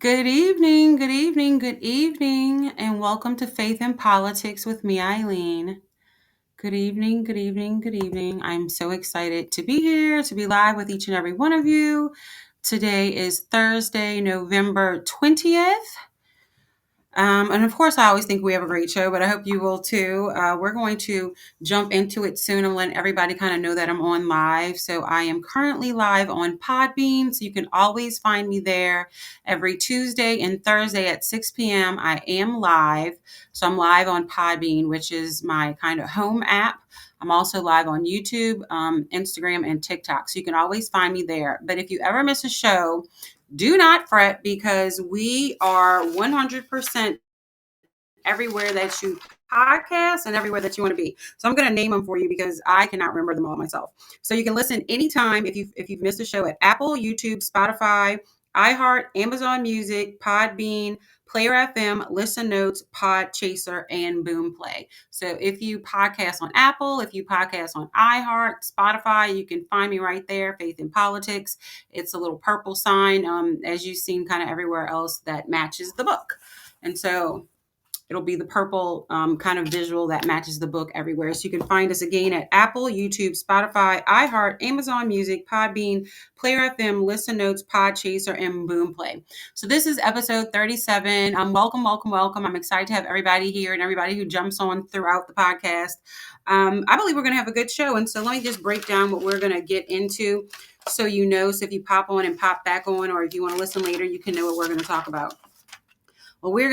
Good evening, good evening, good evening, and welcome to Faith in Politics with me, Eileen. Good evening, good evening, good evening. I'm so excited to be here, to be live with each and every one of you. Today is Thursday, November 20th. And of course, I always think we have a great show, but I hope you will too. We're going to jump into it soon and let everybody kind of know that I'm on live. So I am currently live on Podbean, so you can always find me there every Tuesday and Thursday at 6 p.m. I am live. So I'm live on Podbean, which is my kind of home app. I'm also live on YouTube, Instagram, and TikTok. So you can always find me there. But if you ever miss a show, do not fret because we are 100% everywhere that you podcast and everywhere that you want to be. So I'm going to name them for you because I cannot remember them all myself. So you can listen anytime if you've missed a show at Apple, YouTube, Spotify, iHeart, Amazon Music, Podbean, Player FM, Listen Notes, Pod Chaser, and Boomplay. So if you podcast on Apple, if you podcast on iHeart, Spotify, you can find me right there, Faith in Politics. It's a little purple sign, as you've seen kind of everywhere else that matches the book. And so it'll be the purple kind of visual that matches the book everywhere. So you can find us again at Apple, YouTube, Spotify, iHeart, Amazon Music, Podbean, Player FM, Listen Notes, Podchaser, and Boomplay. So this is episode 37. Welcome, welcome, welcome. I'm excited to have everybody here and everybody who jumps on throughout the podcast. I believe we're going to have a good show. And so let me just break down what we're going to get into so you know. So if you pop on and pop back on, or if you want to listen later, you can know what we're going to talk about. Well, we're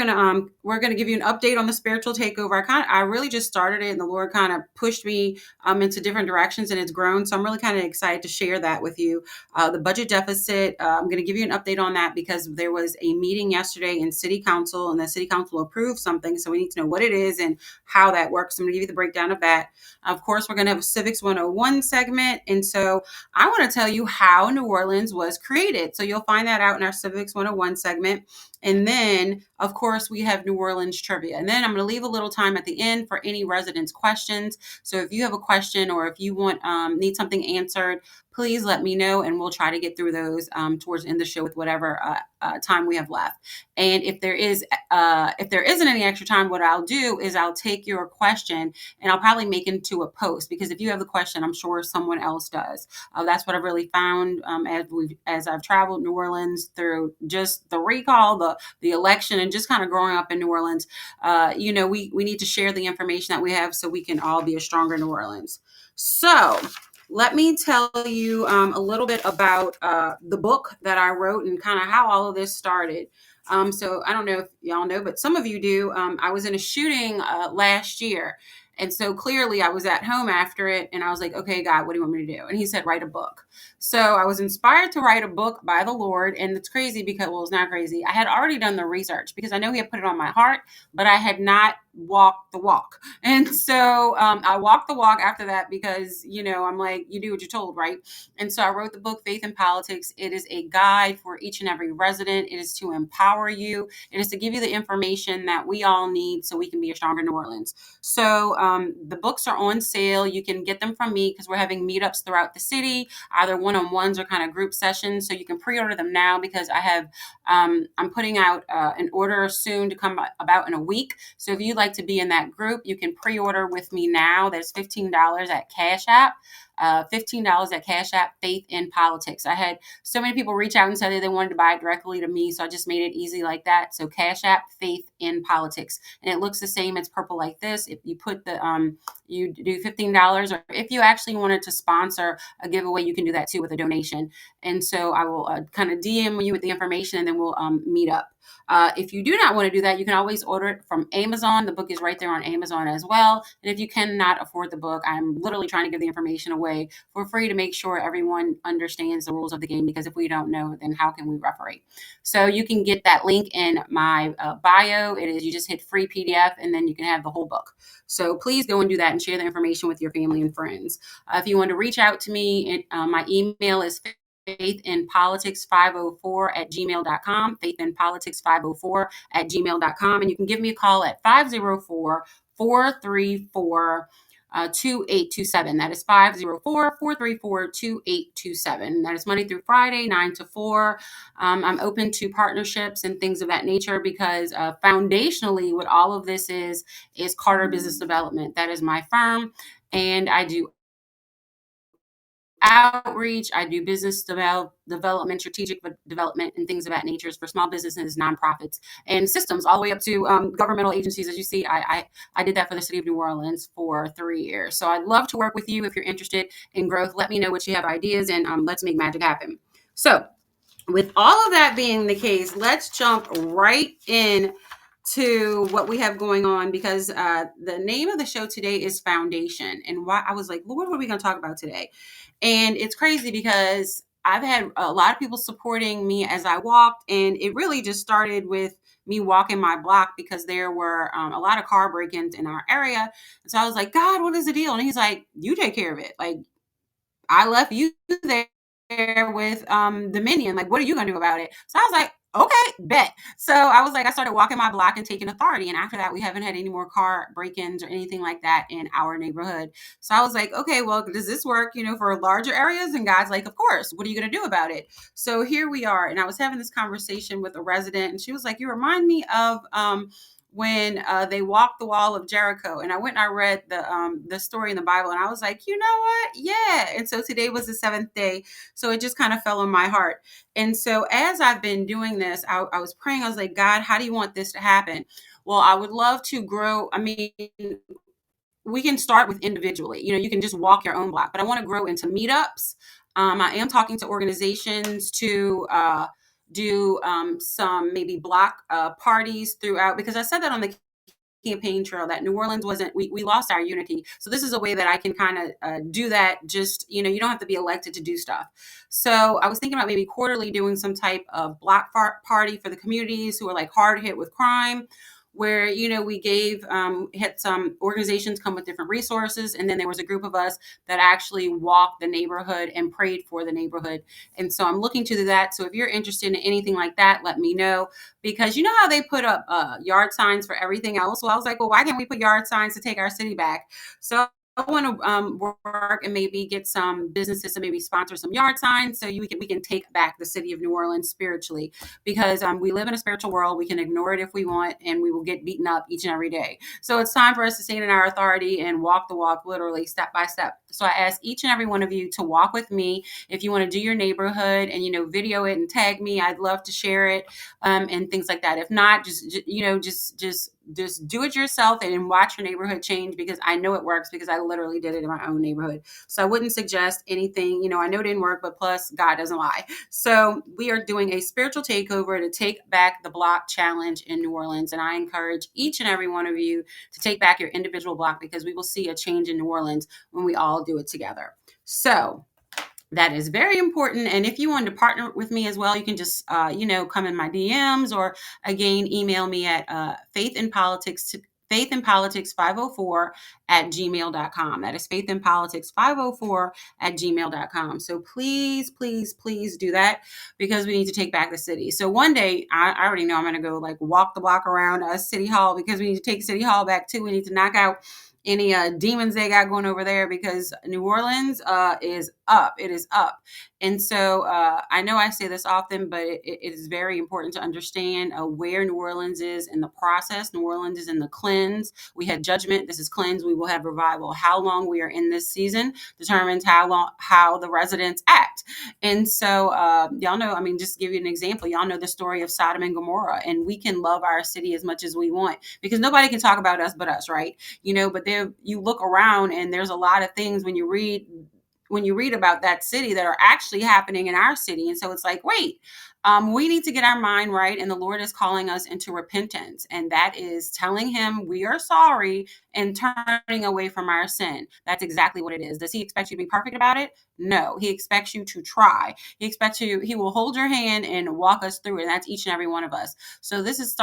gonna give you an update on the spiritual takeover. I really just started it, and the Lord kind of pushed me into different directions, and it's grown. So I'm really kind of excited to share that with you. The budget deficit. I'm going to give you an update on that because there was a meeting yesterday in City Council, and the City Council approved something. So we need to know what it is and how that works. I'm going to give you the breakdown of that. Of course, we're going to have a Civics 101 segment, and so I want to tell you how New Orleans was created. So you'll find that out in our Civics 101 segment. And then, of course, we have New Orleans trivia. And then I'm going to leave a little time at the end for any residents' questions. So if you have a question or if you need something answered, please let me know, and we'll try to get through those towards the end of the show with whatever time we have left. And if there isn't any extra time, what I'll do is I'll take your question and I'll probably make it into a post, because if you have the question, I'm sure someone else does. That's what I've really found as I've traveled New Orleans through just the recall, the election, and just kind of growing up in New Orleans. We need to share the information that we have so we can all be a stronger New Orleans. So let me tell you a little bit about the book that I wrote and kind of how all of this started. So I don't know if y'all know, but some of you do. I was in a shooting last year. And so clearly I was at home after it, and I was like, okay, God, what do you want me to do? And he said, write a book. So I was inspired to write a book by the Lord. And it's crazy because, well, it's not crazy. I had already done the research because I know he had put it on my heart, but I had not walked the walk. And so I walked the walk after that because, I'm like, you do what you're told, right? And so I wrote the book, Faith in Politics. It is a guide for each and every resident. It is to empower you. It is to give you the information that we all need so we can be a stronger New Orleans. So the books are on sale. You can get them from me because we're having meetups throughout the city, either one-on-ones or kind of group sessions. So you can pre-order them now because I have, I'm putting out an order soon to come about in a week. So if you'd like to be in that group, you can pre-order with me now. There's $15 at Cash App. $15 at Cash App, Faith in Politics. I had so many people reach out and say that they wanted to buy it directly to me, so I just made it easy like that. So Cash App, Faith in Politics, and it looks the same. It's purple like this. If you put you do $15, or if you actually wanted to sponsor a giveaway, you can do that too with a donation. And so I will kind of DM you with the information, and then we'll meet up. If you do not want to do that, you can always order it from Amazon. The book is right there on Amazon as well. And if you cannot afford the book, I'm literally trying to give the information away for free to make sure everyone understands the rules of the game, because if we don't know, then how can we referee? So you can get that link in my bio. You just hit free PDF, and then you can have the whole book. So please go and do that and share the information with your family and friends. If you want to reach out to me, my email is faithinpolitics504 at gmail.com, faithinpolitics504 at gmail.com. And you can give me a call at 504-434 2827. That is 504-434-2827. That is Monday through Friday, 9 to 4. I'm open to partnerships and things of that nature because foundationally, what all of this is Carter Business Development. That is my firm. And I do outreach, I do business development, strategic development, and things of that nature for small businesses, nonprofits, and systems, all the way up to governmental agencies. As you see, I did that for the city of New Orleans for 3 years. So I'd love to work with you if you're interested in growth. Let me know what you have ideas, and let's make magic happen. So with all of that being the case, let's jump right in to what we have going on, because the name of the show today is Foundation. And why I was like, Lord, what are we going to talk about today? And it's crazy because I've had a lot of people supporting me as I walked, and it really just started with me walking my block because there were a lot of car break-ins in our area. And so I was like, God, what is the deal? And he's like, you take care of it. Like, I left you there with Dominion. Like, what are you gonna do about it? So I was like, okay, bet. So I was like, I started walking my block and taking authority. And after that, we haven't had any more car break-ins or anything like that in our neighborhood. So I was like, okay, well, does this work, for larger areas? And God's like, of course. What are you gonna do about it? So here we are. And I was having this conversation with a resident, and she was like, you remind me of when they walked the wall of Jericho. And I went and I read the story in the Bible, and I was like, you know what? Yeah. And so today was the seventh day. So it just kind of fell on my heart. And so as I've been doing this, I was praying. I was like, God, how do you want this to happen? Well, I would love to grow. I mean, we can start with individually. You can just walk your own block, but I want to grow into meetups. I am talking to organizations to do some maybe block parties throughout, because I said that on the campaign trail that New Orleans wasn't, we lost our unity. So this is a way that I can kind of do that. Just, you don't have to be elected to do stuff. So I was thinking about maybe quarterly doing some type of block party for the communities who are like hard hit with crime, where we gave had some organizations come with different resources, and then there was a group of us that actually walked the neighborhood and prayed for the neighborhood. And so I'm looking to do that. So if you're interested in anything like that, let me know, because you know how they put up yard signs for everything else. Well, I was like, well, why can't we put yard signs to take our city back? So I want to work and maybe get some businesses to maybe sponsor some yard signs, so we can take back the city of New Orleans spiritually, because we live in a spiritual world. We can ignore it if we want, and we will get beaten up each and every day. So it's time for us to stand in our authority and walk the walk, literally step by step. So I ask each and every one of you to walk with me. If you want to do your neighborhood and video it and tag me, I'd love to share it and things like that. If not, just do it yourself and watch your neighborhood change, because I know it works, because I literally did it in my own neighborhood. So I wouldn't suggest anything, I know it didn't work, but plus God doesn't lie. So we are doing a spiritual takeover to take back the block challenge in New Orleans. And I encourage each and every one of you to take back your individual block, because we will see a change in New Orleans when we all do it together. So that is very important. And if you want to partner with me as well, you can just, come in my DMs, or again, email me at faithandpolitics504@gmail.com. That is faithandpolitics504@gmail.com. So please, please, please do that, because we need to take back the city. So one day, I already know I'm going to go walk the block around City Hall, because we need to take City Hall back too. We need to knock out any demons they got going over there, because New Orleans is up. It is up. And so I know I say this often, but it is very important to understand where New Orleans is in the process. New Orleans is in the cleanse. We had judgment. This is cleanse. We will have revival. How long we are in this season determines how the residents act. And so y'all know, just to give you an example, y'all know the story of Sodom and Gomorrah, and we can love our city as much as we want, because nobody can talk about us but us, right? But there, you look around, and there's a lot of things when you read about that city that are actually happening in our city. And so it's like, wait, we need to get our mind right. And the Lord is calling us into repentance. And that is telling him we are sorry and turning away from our sin. That's exactly what it is. Does he expect you to be perfect about it? No, he expects you to try. He will hold your hand and walk us through it. And that's each and every one of us. So this is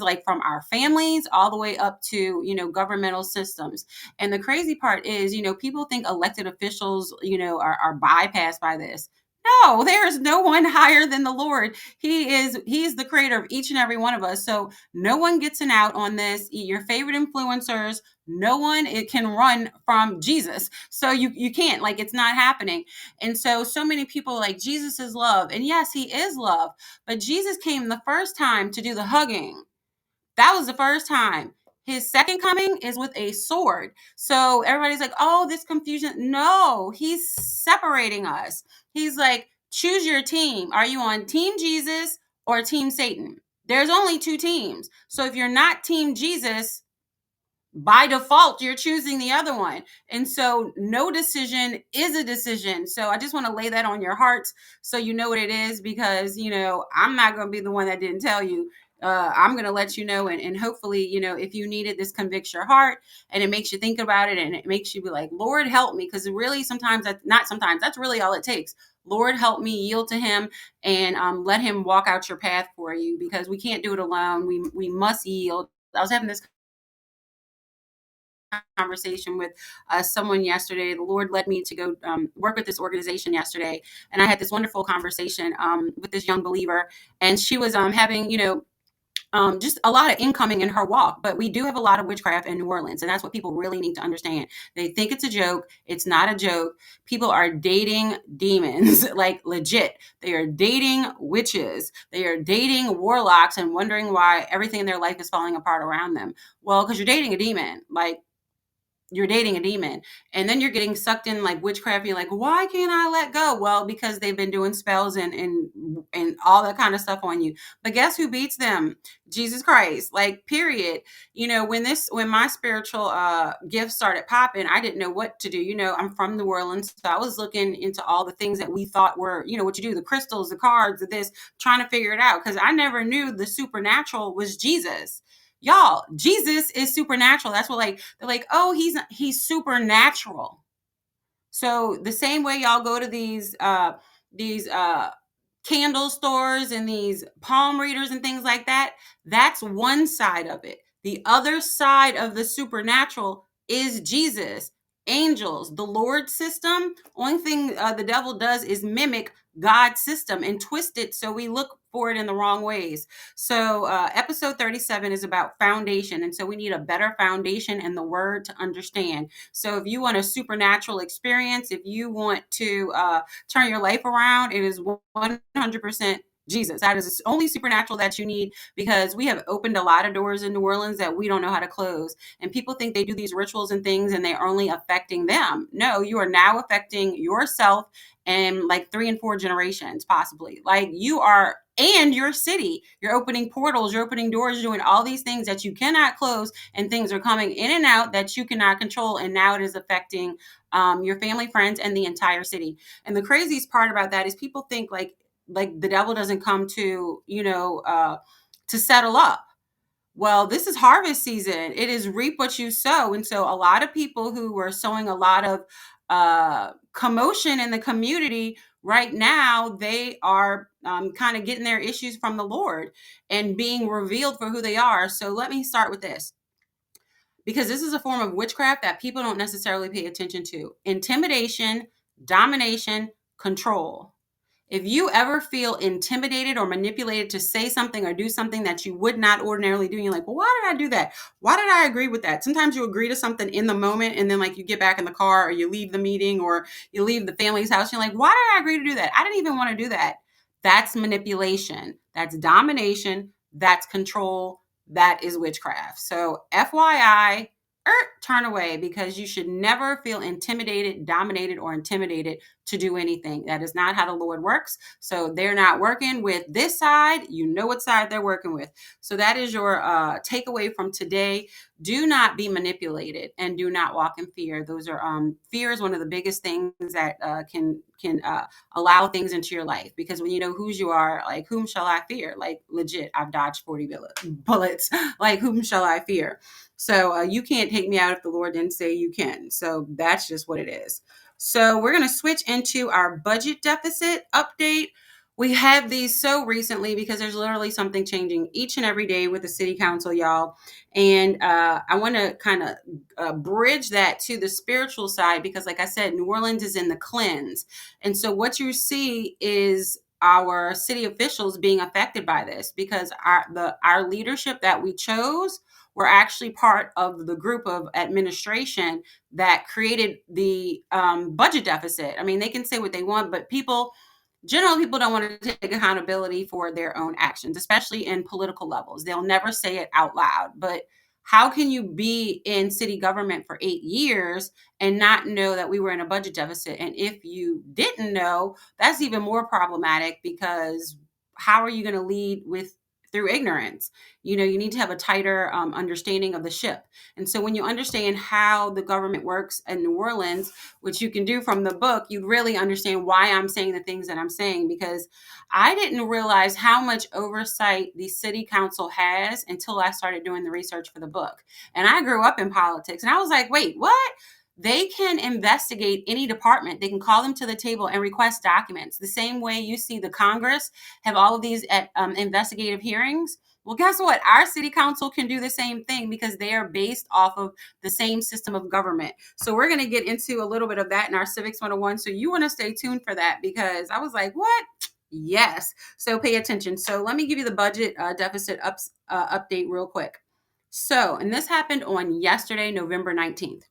like from our families all the way up to, governmental systems. And the crazy part is, people think elected officials, are bypassed by this. No, there is no one higher than the Lord. He's the creator of each and every one of us. So no one gets an out on this. Your favorite influencers, no one it can run from Jesus. So you can't, like, it's not happening. And so many people are like, Jesus is love. And yes, he is love. But Jesus came the first time to do the hugging. That was the first time. His second coming is with a sword. So everybody's like, oh, this confusion. No, he's separating us. He's like, choose your team. Are you on Team Jesus or Team Satan? There's only two teams. So if you're not Team Jesus, by default, you're choosing the other one. And so no decision is a decision. So I just want to lay that on your hearts so you know what it is, because, I'm not going to be the one that didn't tell you. I'm going to let you know. And hopefully, if you need it, this convicts your heart and it makes you think about it, and it makes you be like, Lord, help me. Because really, that's really all it takes. Lord, help me yield to him, and let him walk out your path for you, because we can't do it alone. We must yield. I was having this conversation with someone yesterday. The Lord led me to go work with this organization yesterday, and I had this wonderful conversation with this young believer, and she was having, just a lot of incoming in her walk. But we do have a lot of witchcraft in New Orleans, and that's what people really need to understand. They think it's a joke. It's not a joke. People are dating demons, like legit. They are dating witches. They are dating warlocks and wondering why everything in their life is falling apart around them. Well, because you're dating a demon. Like, you're dating a demon, and then you're getting sucked in like witchcraft. You're like, why can't I let go? Well, because they've been doing spells and all that kind of stuff on you. But guess who beats them? Jesus Christ. Like, period. When my spiritual gifts started popping, I didn't know what to do. I'm from New Orleans, so I was looking into all the things that we thought were, what you do, the crystals, the cards, this, trying to figure it out, because I never knew the supernatural was Jesus. Y'all, Jesus is supernatural. That's what, like, they're like, oh, he's supernatural. So the same way y'all go to these candle stores and these palm readers and things like that, that's one side of it. The other side of the supernatural is Jesus, angels, the Lord system. Only thing the devil does is mimic God's system and twist it so we look for it in the wrong ways. So episode 37 is about foundation, and so we need a better foundation in the word to understand. So if you want a supernatural experience, if you want to turn your life around, it is 100% Jesus. That is the only supernatural that you need, because we have opened a lot of doors in New Orleans that we don't know how to close. And people think they do these rituals and things and they're only affecting them. No, you are now affecting yourself and like 3 and 4 generations, possibly. Like, you are, and your city. You're opening portals, you're opening doors, you're doing all these things that you cannot close, and things are coming in and out that you cannot control. And now it is affecting your family, friends, and the entire city. And the craziest part about that is people think like the devil doesn't come to settle up. Well, this is harvest season. It is reap what you sow. And so a lot of people who were sowing a lot of commotion in the community right now, they are kind of getting their issues from the Lord and being revealed for who they are. So let me start with this, because this is a form of witchcraft that people don't necessarily pay attention to. Intimidation, domination, control. If you ever feel intimidated or manipulated to say something or do something that you would not ordinarily do, you're like, well, why did I do that? Why did I agree with that? Sometimes you agree to something in the moment, and then like you get back in the car, or you leave the meeting, or you leave the family's house. You're like, why did I agree to do that? I didn't even want to do that. That's manipulation. That's domination. That's control. That is witchcraft. So FYI, turn away, because you should never feel intimidated, dominated, or intimidated to do anything. That is not how the Lord works. So they're not working with this side. You know what side they're working with. So that is your takeaway from today. Do not be manipulated, and do not walk in fear. Those are fear is one of the biggest things that can allow things into your life, because when you know whose you are, like, whom shall I fear? Like, legit, I've dodged 40 bullets. Like, whom shall I fear? So you can't take me out if the Lord didn't say you can. So that's just what it is. So we're going to switch into our budget deficit update. We have these so recently because there's literally something changing each and every day with the city council, y'all. And I want to kind of bridge that to the spiritual side because, like I said, New Orleans is in the cleanse. And so what you see is our city officials being affected by this because our leadership that we chose were actually part of the group of administration that created the budget deficit. I mean, they can say what they want, but generally people don't want to take accountability for their own actions, especially in political levels. They'll never say it out loud, but how can you be in city government for 8 years and not know that we were in a budget deficit? And if you didn't know, that's even more problematic because how are you going to lead with through ignorance? You know, you need to have a tighter understanding of the ship. And so when you understand how the government works in New Orleans, which you can do from the book, you'd really understand why I'm saying the things that I'm saying, because I didn't realize how much oversight the city council has until I started doing the research for the book. And I grew up in politics and I was like, wait, what? They can investigate any department. They can call them to the table and request documents. The same way you see the Congress have all of these investigative hearings. Well, guess what? Our city council can do the same thing because they are based off of the same system of government. So we're going to get into a little bit of that in our Civics 101. So you want to stay tuned for that because I was like, what? Yes. So pay attention. So let me give you the budget deficit update real quick. So, and this happened on yesterday, November 19th.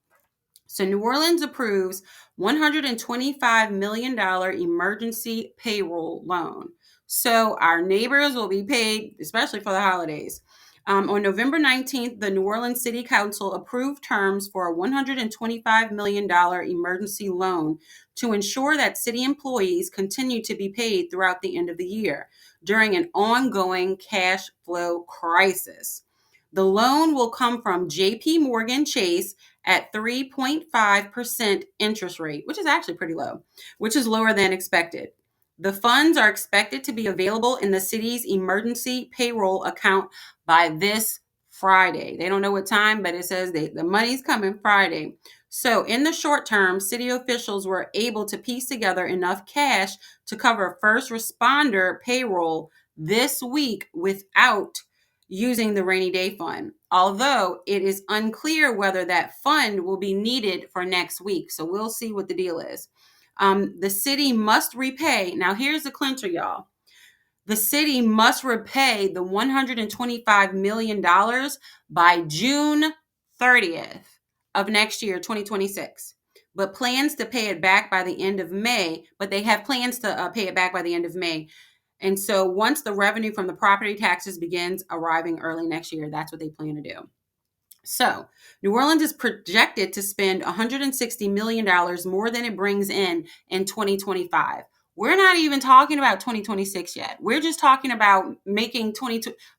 So New Orleans approves $125 million emergency payroll loan. So our neighbors will be paid, especially for the holidays. On November 19th, the New Orleans City Council approved terms for a $125 million emergency loan to ensure that city employees continue to be paid throughout the end of the year during an ongoing cash flow crisis. The loan will come from JP Morgan Chase at 3.5% interest rate, which is actually pretty low, which is lower than expected. The funds are expected to be available in the city's emergency payroll account by this Friday. They don't know what time, but it says the money's coming Friday. So in the short term, city officials were able to piece together enough cash to cover first responder payroll this week without using the rainy day fund, although it is unclear whether that fund will be needed for next week. So we'll see what the deal is. The city must repay. Now here's the clincher, y'all. The city must repay the $125 million by June 30th of next year, 2026. But plans to pay it back by the end of May. But they have plans to pay it back by the end of May. And so once the revenue from the property taxes begins arriving early next year, that's what they plan to do. So New Orleans is projected to spend $160 million more than it brings in 2025. We're not even talking about 2026 yet. We're just talking about making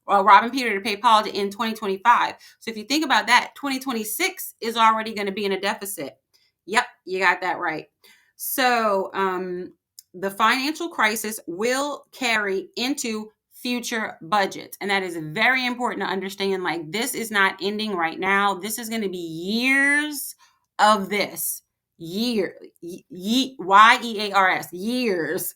robbing Peter to pay Paul in 2025. So if you think about that, 2026 is already going to be in a deficit. Yep, you got that right. So the financial crisis will carry into future budgets. And that is very important to understand. Like, this is not ending right now. This is going to be years of this. Y-E-A-R-S, years.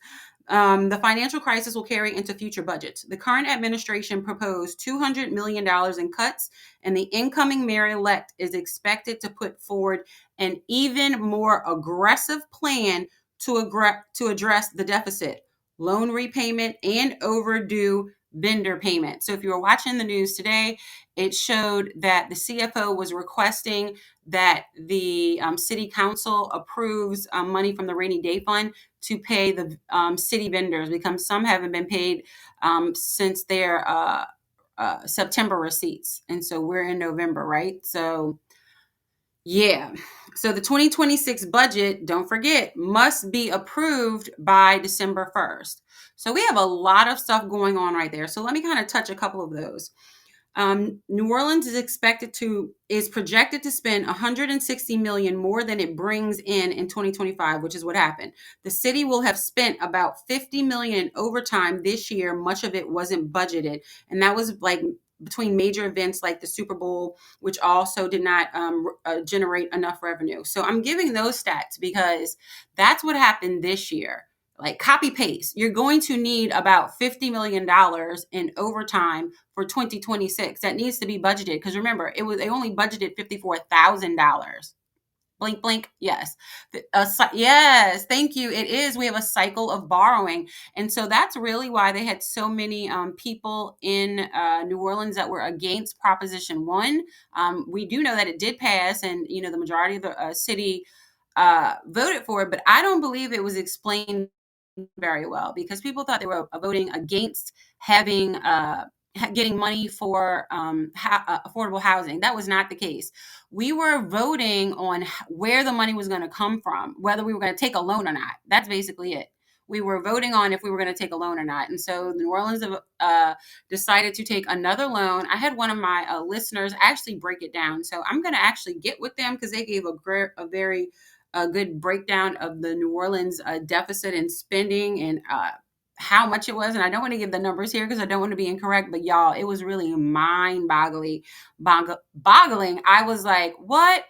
The financial crisis will carry into future budgets. The current administration proposed $200 million in cuts, and the incoming mayor-elect is expected to put forward an even more aggressive plan to address the deficit, loan repayment, and overdue vendor payment. So if you were watching the news today, it showed that the CFO was requesting that the city council approves money from the rainy day fund to pay the city vendors, because some haven't been paid since their September receipts. And so we're in November, right? So yeah. So the 2026 budget, don't forget, must be approved by December 1st. So we have a lot of stuff going on right there. So let me kind of touch a couple of those. New Orleans is projected to spend $160 million more than it brings in 2025, which is what happened. The city will have spent about $50 million in overtime this year. Much of it wasn't budgeted, and that was like between major events like the Super Bowl, which also did not generate enough revenue. So I'm giving those stats because that's what happened this year. like copy paste. You're going to need about $50 million in overtime for 2026. That needs to be budgeted. Because remember, they only budgeted $54,000. Blink, blink. Yes. Yes. Thank you. It is. We have a cycle of borrowing. And so that's really why they had so many people in New Orleans that were against Proposition 1. We do know that it did pass, and, the majority of the city voted for it, but I don't believe it was explained very well, because people thought they were voting against having getting money for affordable housing. That was not the case. We were voting on where the money was going to come from, whether we were going to take a loan or not. That's basically it. We were voting on if we were going to take a loan or not. And so New Orleans decided to take another loan. I had one of my listeners actually break it down. So I'm going to actually get with them, because they gave a very good breakdown of the New Orleans deficit and spending, and how much it was. And I don't want to give the numbers here because I don't want to be incorrect, but y'all, it was really mind-boggling. I was like, what?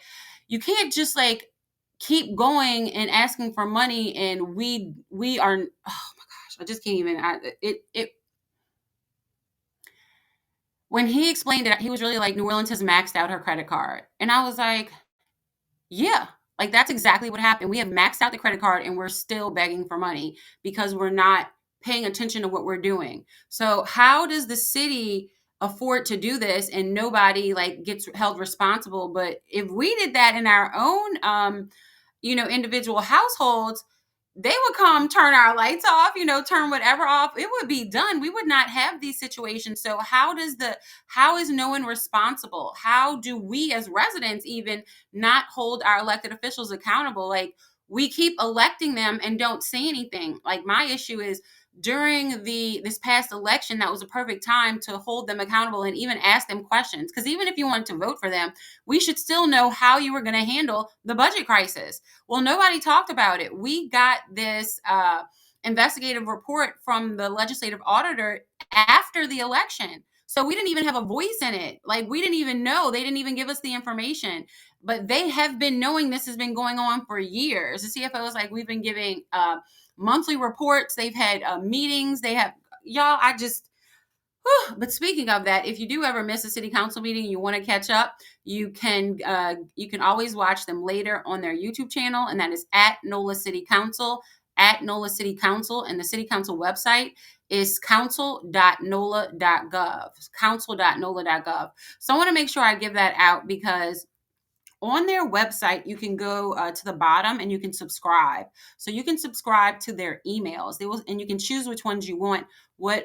You can't just like keep going and asking for money, and we are, oh my gosh, I just can't even, when he explained it, he was really like, New Orleans has maxed out her credit card. And I was like, yeah, like that's exactly what happened. We have maxed out the credit card and we're still begging for money because we're not paying attention to what we're doing. So how does the city afford to do this and nobody like gets held responsible? But if we did that in our own individual households, they would come turn our lights off, turn whatever off. It would be done. We would not have these situations. So how is no one responsible? How do we as residents even not hold our elected officials accountable? Like, we keep electing them and don't say anything. Like, my issue is, during this past election, that was a perfect time to hold them accountable and even ask them questions. Because even if you wanted to vote for them, we should still know how you were going to handle the budget crisis. Well, nobody talked about it. We got this investigative report from the legislative auditor after the election. So we didn't even have a voice in it. Like, we didn't even know. They didn't even give us the information. But they have been knowing this has been going on for years. The CFO is like, we've been giving monthly reports. They've had meetings. They have, y'all, but speaking of that, if you do ever miss a city council meeting and you want to catch up, you can always watch them later on their YouTube channel, and that is at NOLA City Council, at NOLA City Council, and the city council website is council.nola.gov, council.nola.gov. So I want to make sure I give that out, because on their website, you can go to the bottom and you can subscribe. So you can subscribe to their emails. And you can choose which ones you want, what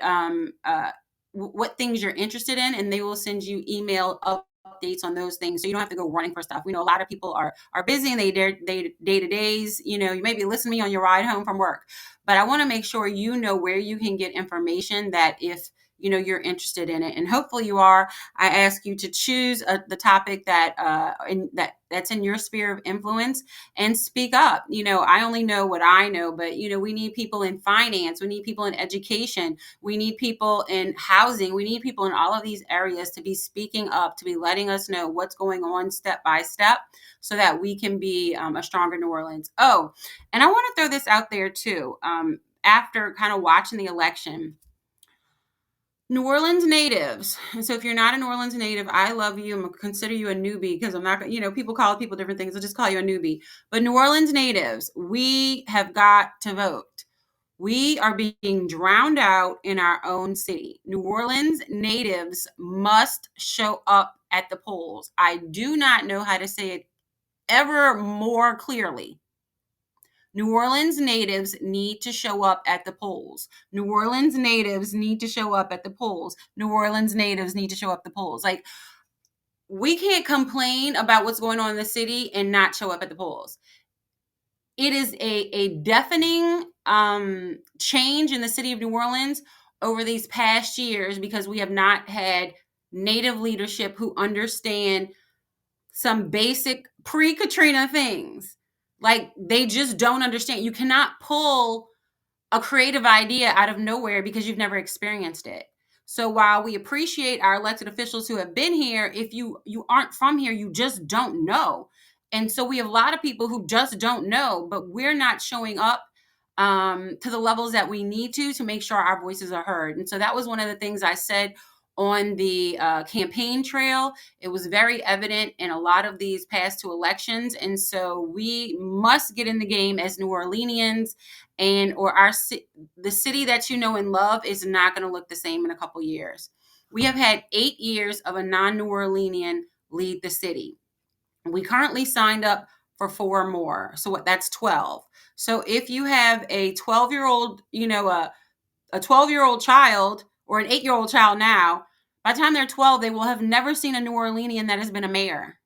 things you're interested in, and they will send you email updates on those things. So you don't have to go running for stuff. We know a lot of people are busy and they day-to-days. You may be listening to me on your ride home from work, but I want to make sure you know where you can get information that if you're interested in it, and hopefully you are. I ask you to choose the topic that's in your sphere of influence and speak up. I only know what I know, but we need people in finance, we need people in education, we need people in housing, we need people in all of these areas to be speaking up, to be letting us know what's going on step by step, so that we can be a stronger New Orleans. Oh, and I want to throw this out there too. After kind of watching the election, New Orleans natives. And so if you're not a New Orleans native, I love you. I'm going to consider you a newbie, because I'm not, people call people different things. I'll just call you a newbie. But New Orleans natives, we have got to vote. We are being drowned out in our own city. New Orleans natives must show up at the polls. I do not know how to say it ever more clearly. New Orleans natives need to show up at the polls. New Orleans natives need to show up at the polls. New Orleans natives need to show up at the polls. Like, we can't complain about what's going on in the city and not show up at the polls. It is a deafening change in the city of New Orleans over these past years, because we have not had native leadership who understand some basic pre-Katrina things. Like, they just don't understand. You cannot pull a creative idea out of nowhere because you've never experienced it. So while we appreciate our elected officials who have been here, if you aren't from here, you just don't know. And so we have a lot of people who just don't know, but we're not showing up to the levels that we need to make sure our voices are heard. And so that was one of the things I said on the campaign trail. It was very evident in a lot of these past two elections. And so we must get in the game as New Orleanians, and or the city that you know and love is not going to look the same in a couple years. We have had 8 years of a non-New Orleanian lead the city. We currently signed up for 4 more. So that's 12. So if you have a 12-year-old, a 12-year-old child or an 8-year-old child now, by the time they're 12, they will have never seen a New Orleanian that has been a mayor.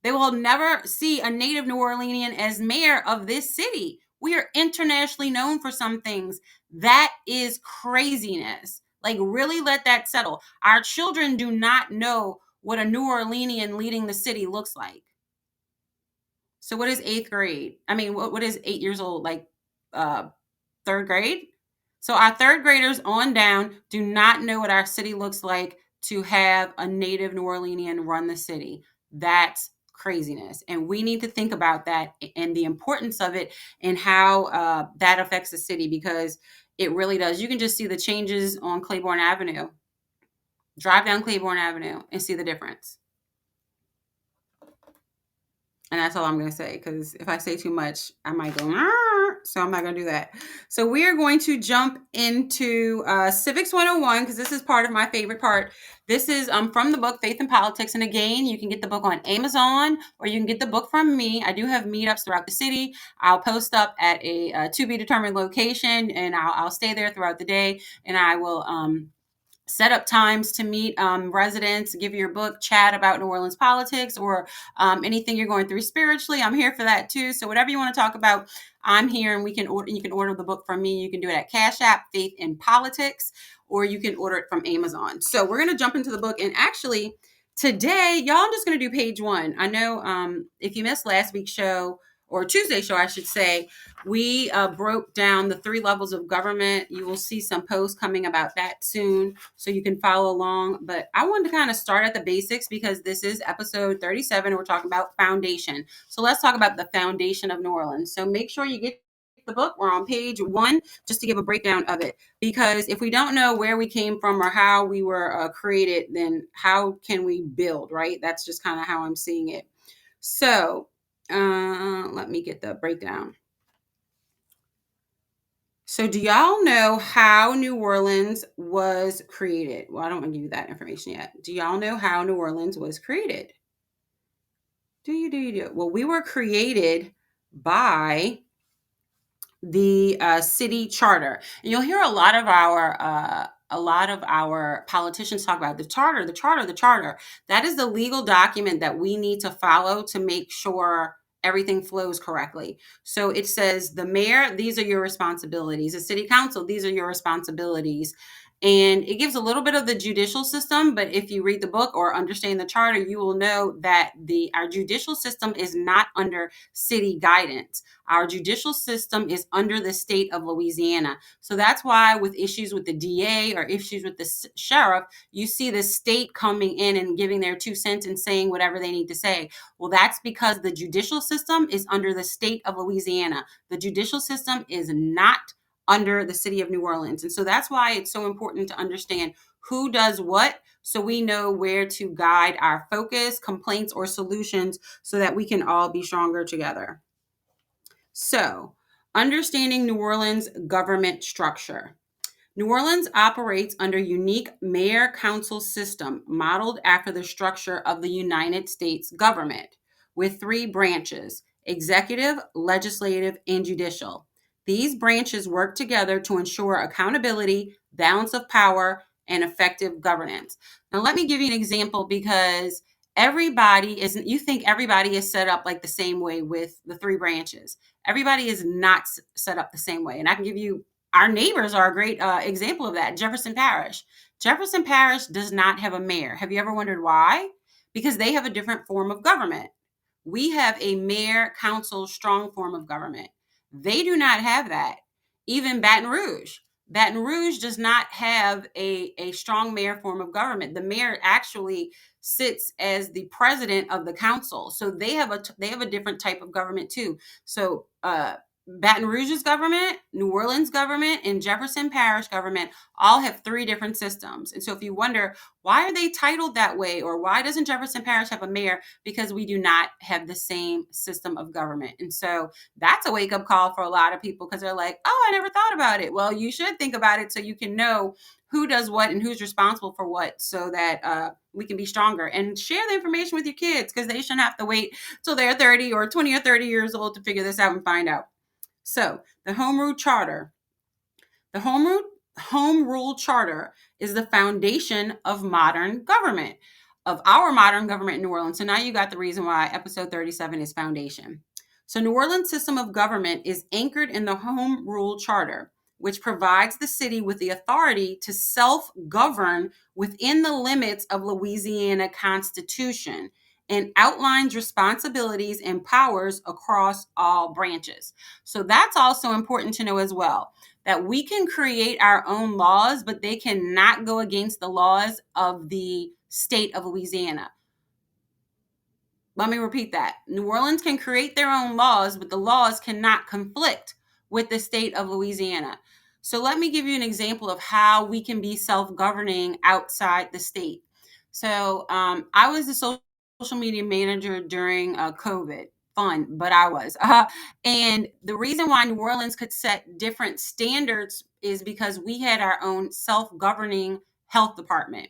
They will never see a native New Orleanian as mayor of this city. We are internationally known for some things. That is craziness. Like, really let that settle. Our children do not know what a New Orleanian leading the city looks like. So what is 8th grade? I mean, what is 8 years old? Like 3rd grade? So our 3rd graders on down do not know what our city looks like to have a native New Orleanian run the city. That's craziness. And we need to think about that and the importance of it and how that affects the city, because it really does. You can just see the changes on Claiborne Avenue. Drive down Claiborne Avenue and see the difference. And that's all I'm going to say, because if I say too much, I might go, so I'm not going to do that. So we are going to jump into Civics 101, because this is part of my favorite part. This is from the book Faith and Politics. And again, you can get the book on Amazon, or you can get the book from me. I do have meetups throughout the city. I'll post up at a to be determined location, and I'll stay there throughout the day, and I will set up times to meet residents, give your book, chat about New Orleans politics, or anything you're going through spiritually. I'm here for that too. So whatever you want to talk about, I'm here, and you can order the book from me. You can do it at Cash App, Faith in Politics, or you can order it from Amazon. So we're going to jump into the book. And actually today, y'all, I'm just going to do page 1. I know if you missed last week's show, or Tuesday's show, I should say, we broke down the 3 levels of government. You will see some posts coming about that soon, so you can follow along. But I wanted to kind of start at the basics, because this is episode 37, and we're talking about foundation. So let's talk about the foundation of New Orleans. So make sure you get the book. We're on page 1, just to give a breakdown of it. Because if we don't know where we came from or how we were created, then how can we build, right? That's just kind of how I'm seeing it. So let me get the breakdown. So do y'all know how New Orleans was created? Well, I don't want to give you that information yet. Do y'all know how New Orleans was created? Do you? Well, we were created by the city charter. And you'll hear a lot of our politicians talk about the charter. That is the legal document that we need to follow to make sure everything flows correctly. So it says the mayor, these are your responsibilities. The city council, these are your responsibilities. And it gives a little bit of the judicial system, but if you read the book or understand the charter, you will know that our judicial system is not under city guidance. Our judicial system is under the state of Louisiana. So that's why with issues with the DA or issues with the sheriff, you see the state coming in and giving their 2 cents and saying whatever they need to say. Well, that's because the judicial system is under the state of Louisiana. The judicial system is not under the city of New Orleans. And so that's why it's so important to understand who does what, so we know where to guide our focus, complaints, or solutions, so that we can all be stronger together. So, understanding New Orleans government structure. New Orleans operates under unique mayor-council system modeled after the structure of the United States government, with 3 branches: executive, legislative, and judicial. These branches work together to ensure accountability, balance of power, and effective governance. Now, let me give you an example, because you think everybody is set up like the same way with the 3 branches. Everybody is not set up the same way. And I can give you, our neighbors are a great example of that. Jefferson Parish. Jefferson Parish does not have a mayor. Have you ever wondered why? Because they have a different form of government. We have a mayor, council, strong form of government. They do not have that. Even Baton Rouge. Baton Rouge does not have a strong mayor form of government. The mayor actually sits as the president of the council. So they have a different type of government too. So Baton Rouge's government, New Orleans government, and Jefferson Parish government all have three different systems. And so if you wonder, why are they titled that way? Or why doesn't Jefferson Parish have a mayor? Because we do not have the same system of government. And so that's a wake-up call for a lot of people, because they're like, oh, I never thought about it. Well, you should think about it so you can know who does what and who's responsible for what, so that we can be stronger. And share the information with your kids, because they shouldn't have to wait till they're 30 or 20 or 30 years old to figure this out and find out. So the Home Rule Charter. The Home Rule Charter is the foundation of modern government, of our modern government in New Orleans. So now you got the reason why episode 37 is foundation. So New Orleans' system of government is anchored in the Home Rule Charter, which provides the city with the authority to self-govern within the limits of Louisiana Constitution, and outlines responsibilities and powers across all branches. So that's also important to know as well, that we can create our own laws, but they cannot go against the laws of the state of Louisiana. Let me repeat that. New Orleans can create their own laws, but the laws cannot conflict with the state of Louisiana. So let me give you an example of how we can be self-governing outside the state. So I was the social media manager during COVID. Fun, but I was. And the reason why New Orleans could set different standards is because we had our own self-governing health department.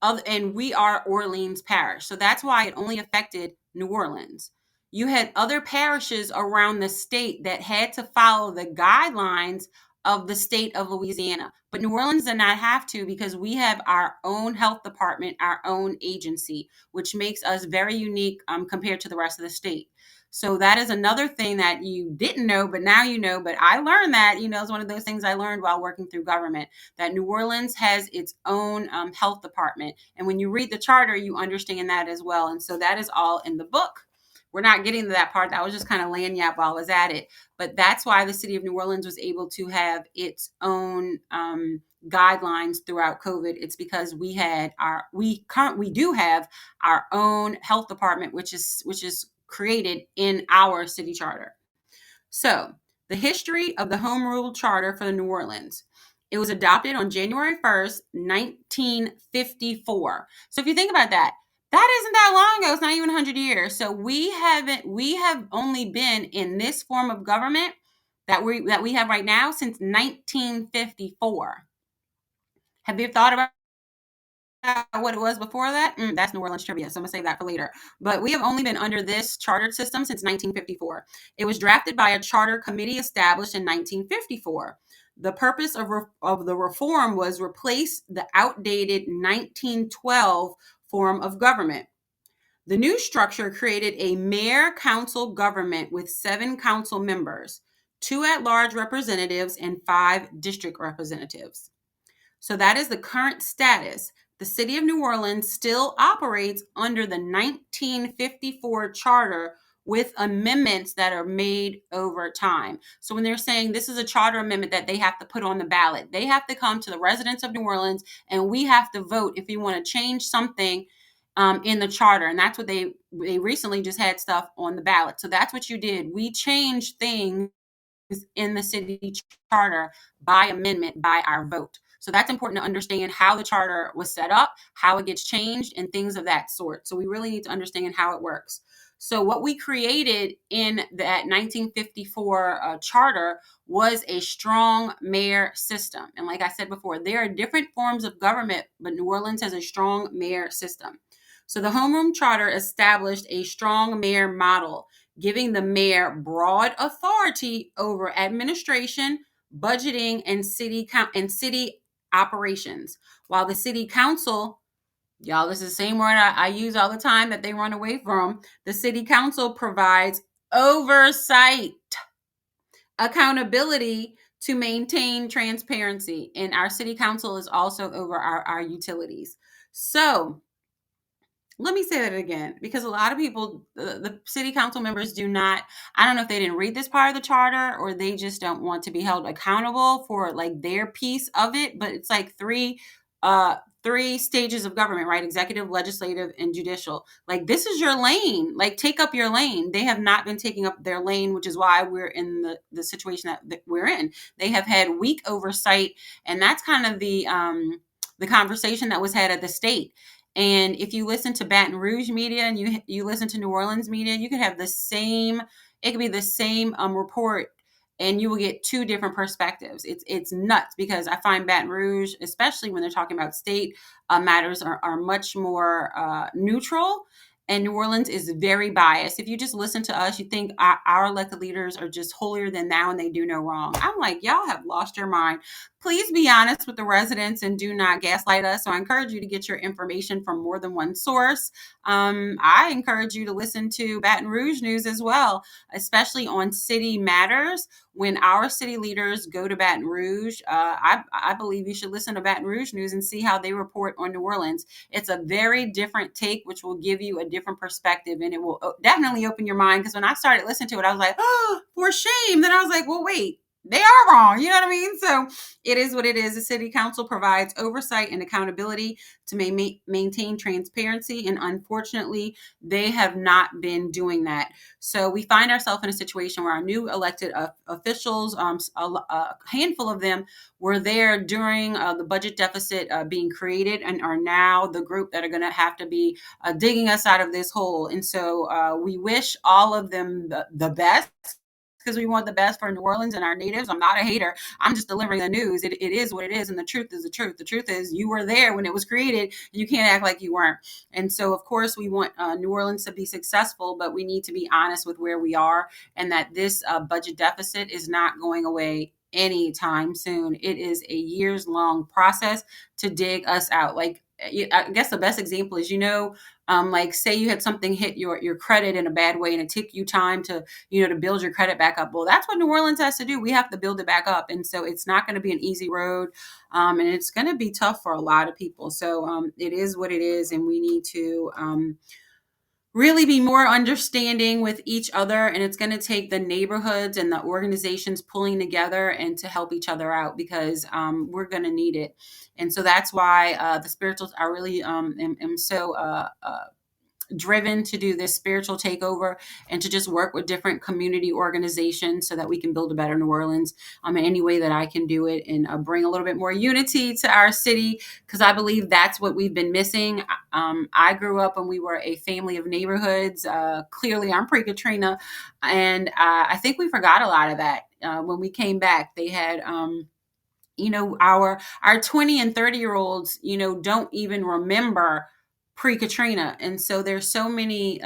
And we are Orleans Parish. So that's why it only affected New Orleans. You had other parishes around the state that had to follow the guidelines of the state of Louisiana. But New Orleans did not have to, because we have our own health department, our own agency, which makes us very unique compared to the rest of the state. So that is another thing that you didn't know, but now you know. But I learned that, it's one of those things I learned while working through government, that New Orleans has its own health department. And when you read the charter, you understand that as well. And so that is all in the book. We're not getting to that part. That was just kind of laying yap while I was at it. But that's why the city of New Orleans was able to have its own guidelines throughout COVID. It's because we do have our own health department, which is created in our city charter. So the history of the Home Rule Charter for New Orleans. It was adopted on January 1st, 1954. So if you think about that, that isn't that long ago. It's not even 100 years. So we have only been in this form of government that we have right now since 1954. Have you thought about what it was before that? That's New Orleans trivia, so I'm going to save that for later. But we have only been under this chartered system since 1954. It was drafted by a charter committee established in 1954. The purpose of the reform was replace the outdated 1912 form of government. The new structure created a mayor-council government with 7 council members, 2 at-large representatives, and 5 district representatives. So that is the current status. The city of New Orleans still operates under the 1954 charter with amendments that are made over time. So when they're saying this is a charter amendment that they have to put on the ballot, they have to come to the residents of New Orleans, and we have to vote if you want to change something in the charter. And that's what they recently just had stuff on the ballot. So that's what you did. We changed things in the city charter by amendment, by our vote. So that's important to understand how the charter was set up, how it gets changed, and things of that sort. So we really need to understand how it works. So what we created in that 1954 charter was a strong mayor system. And like I said before, there are different forms of government, but New Orleans has a strong mayor system. So the Home Rule Charter established a strong mayor model, giving the mayor broad authority over administration, budgeting, and city operations, while the city council, y'all, this is the same word I use all the time that they run away from. The city council provides oversight, accountability to maintain transparency. And our city council is also over our utilities. So let me say that again, because a lot of people, the city council members do not, I don't know if they didn't read this part of the charter, or they just don't want to be held accountable for like their piece of it. But it's like three three stages of government, right? Executive, legislative, and judicial. Like, this is your lane. Like, take up your lane. They have not been taking up their lane, which is why we're in the situation that we're in. They have had weak oversight, and that's kind of the conversation that was had at the state. And if you listen to Baton Rouge media and you listen to New Orleans media, you could have the same. It could be the same report, and you will get two different perspectives. It's nuts, because I find Baton Rouge, especially when they're talking about state matters, are much more neutral, and New Orleans is very biased. If you just listen to us, you think our elected leaders are just holier than thou and they do no wrong. I'm like, y'all have lost your mind. Please be honest with the residents and do not gaslight us. So I encourage you to get your information from more than one source. I encourage you to listen to Baton Rouge News as well, especially on city matters. When our city leaders go to Baton Rouge, I believe you should listen to Baton Rouge News and see how they report on New Orleans. It's a very different take, which will give you a different perspective, and it will definitely open your mind. Because when I started listening to it, I was like, oh, for shame. Then I was like, well, wait, they are wrong. You know what I mean? So it is what it is. The city council provides oversight and accountability to maintain transparency. And unfortunately, they have not been doing that. So we find ourselves in a situation where our new elected officials, a handful of them, were there during the budget deficit being created, and are now the group that are going to have to be digging us out of this hole. And so we wish all of them the best, because we want the best for New Orleans and our natives. I'm not a hater. I'm just delivering the news. It is what it is. And the truth is the truth. The truth is you were there when it was created. And you can't act like you weren't. And so, of course, we want New Orleans to be successful, but we need to be honest with where we are, and that this budget deficit is not going away anytime soon. It is a years-long process to dig us out. Like, I guess the best example is, like, say you had something hit your credit in a bad way, and it took you time to build your credit back up. Well, that's what New Orleans has to do. We have to build it back up. And so it's not going to be an easy road. And it's going to be tough for a lot of people. So it is what it is. And we need to really be more understanding with each other. And it's going to take the neighborhoods and the organizations pulling together and to help each other out, because we're going to need it. And so that's why the spirituals, I really am so driven to do this spiritual takeover, and to just work with different community organizations so that we can build a better New Orleans in any way that I can do it, and bring a little bit more unity to our city, because I believe that's what we've been missing. I grew up and we were a family of neighborhoods. Clearly, I'm pre-Katrina, and I think we forgot a lot of that. When we came back, they had our 20 and 30-year-olds don't even remember pre-Katrina. And so there's so many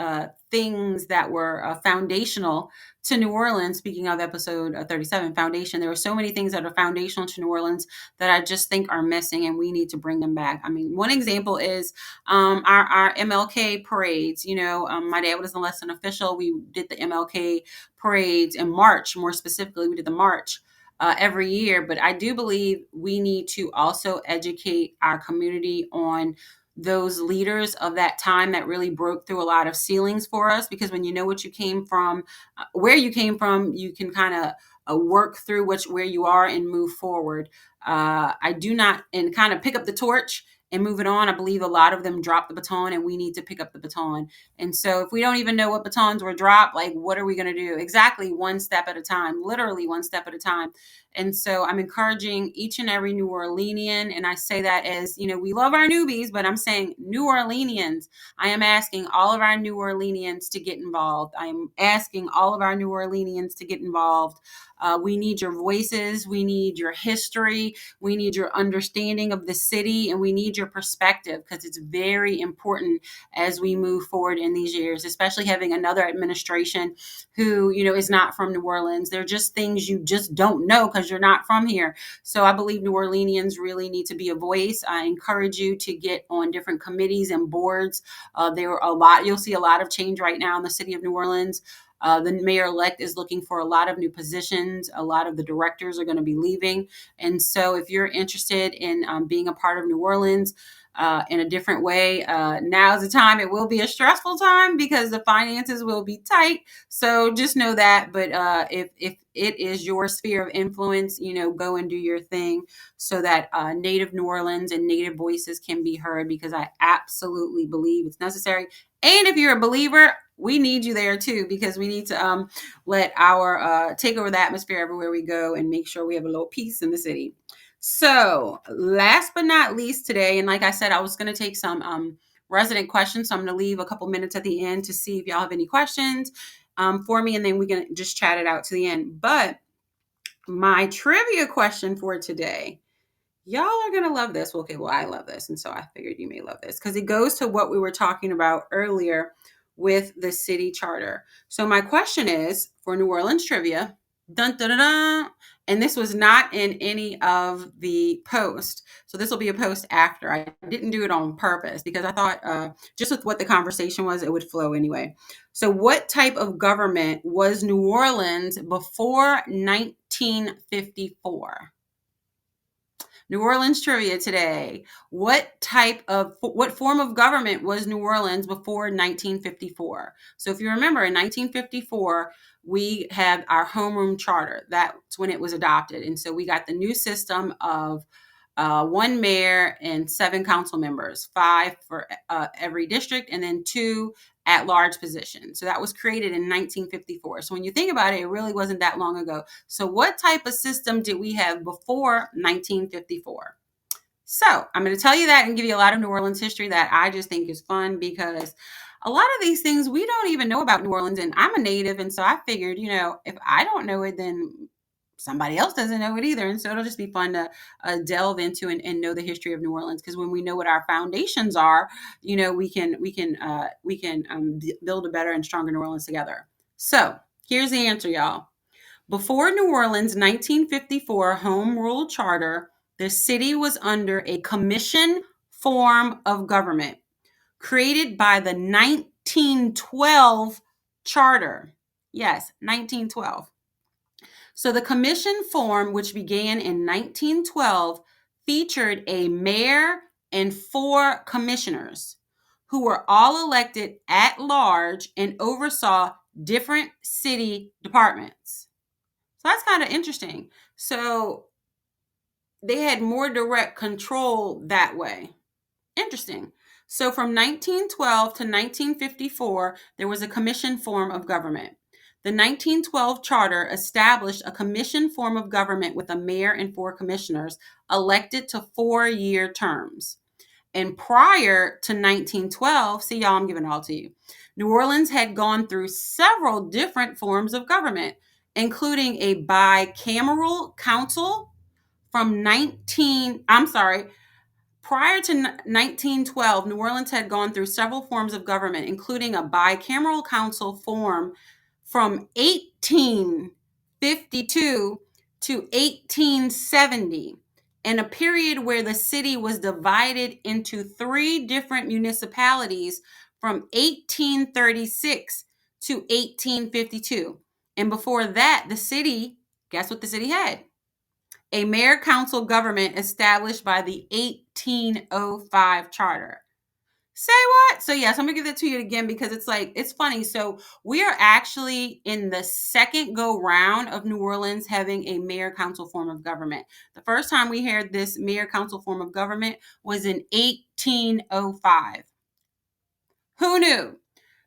things that were foundational to New Orleans. Speaking of episode 37, foundation, there were so many things that are foundational to New Orleans that I just think are missing, and we need to bring them back. I mean, one example is our MLK parades. My dad was a less than official. We did the MLK parades in March. More specifically, we did the march every year. But I do believe we need to also educate our community on those leaders of that time that really broke through a lot of ceilings for us. Because when you know what you came from, where you came from, you can kind of work through where you are and move forward. I do not, and kind of pick up the torch and move it on. I believe a lot of them dropped the baton, and we need to pick up the baton. And so if we don't even know what batons were dropped, like, what are we going to do? Exactly, one step at a time, literally one step at a time. And so I'm encouraging each and every New Orleanian, and I say that as, we love our newbies, but I'm saying New Orleanians. I am asking all of our New Orleanians to get involved. I am asking all of our New Orleanians to get involved. We need your voices. We need your history. We need your understanding of the city, and we need your perspective, because it's very important as we move forward in these years, especially having another administration who, is not from New Orleans. There are just things you just don't know because you're not from here. So I believe New Orleanians really need to be a voice. I encourage you to get on different committees and boards. You'll see a lot of change right now in the city of New Orleans. The mayor-elect is looking for a lot of new positions. A lot of the directors are going to be leaving. And so if you're interested in being a part of New Orleans, in a different way. Now's the time. It will be a stressful time because the finances will be tight. So just know that. But if it is your sphere of influence, go and do your thing so that Native New Orleans and Native voices can be heard, because I absolutely believe it's necessary. And if you're a believer, we need you there too, because we need to let our take over the atmosphere everywhere we go and make sure we have a little peace in the city. So last but not least today, and like I said, I was going to take some resident questions. So I'm going to leave a couple minutes at the end to see if y'all have any questions for me, and then we can just chat it out to the end. But my trivia question for today, y'all are going to love this. Okay, well, I love this. And so I figured you may love this because it goes to what we were talking about earlier with the city charter. So my question is for New Orleans trivia, dun, dun, dun, dun, and this was not in any of the post. So this will be a post after. I didn't do it on purpose because I thought just with what the conversation was, it would flow anyway. So what type of government was New Orleans before 1954? New Orleans trivia today. What form of government was New Orleans before 1954? So if you remember, in 1954, we had our homeroom charter. That's when it was adopted. And so we got the new system of one mayor and 7 council members, 5 for every district, and then 2 at-large positions. So that was created in 1954. So when you think about it, it really wasn't that long ago. So what type of system did we have before 1954? So I'm going to tell you that and give you a lot of New Orleans history that I just think is fun, because a lot of these things we don't even know about New Orleans. And I'm a native, and so I figured, if I don't know it, then somebody else doesn't know it either. And so it'll just be fun to delve into and know the history of New Orleans, because when we know what our foundations are, we can build a better and stronger New Orleans together. So here's the answer, y'all. Before New Orleans' 1954 Home Rule Charter, the city was under a commission form of government created by the 1912 Charter. Yes, 1912. So the commission form, which began in 1912, featured a mayor and 4 commissioners who were all elected at large and oversaw different city departments. So that's kind of interesting. So they had more direct control that way. Interesting. So from 1912 to 1954, there was a commission form of government. The 1912 charter established a commission form of government with a mayor and 4 commissioners elected to 4-year terms. And prior to 1912, see y'all, I'm giving it all to you. New Orleans had gone through several different forms of government, including a bicameral council Prior to 1912, New Orleans had gone through several forms of government, including a bicameral council form from 1852 to 1870, and a period where the city was divided into 3 different municipalities from 1836 to 1852. And before that, the city, guess what the city had? A mayor-council government established by the 1805 charter. Say what? So yes, I'm gonna give that to you again because it's funny. So we are actually in the second go round of New Orleans having a mayor-council form of government. The first time we heard this mayor-council form of government was in 1805. Who knew?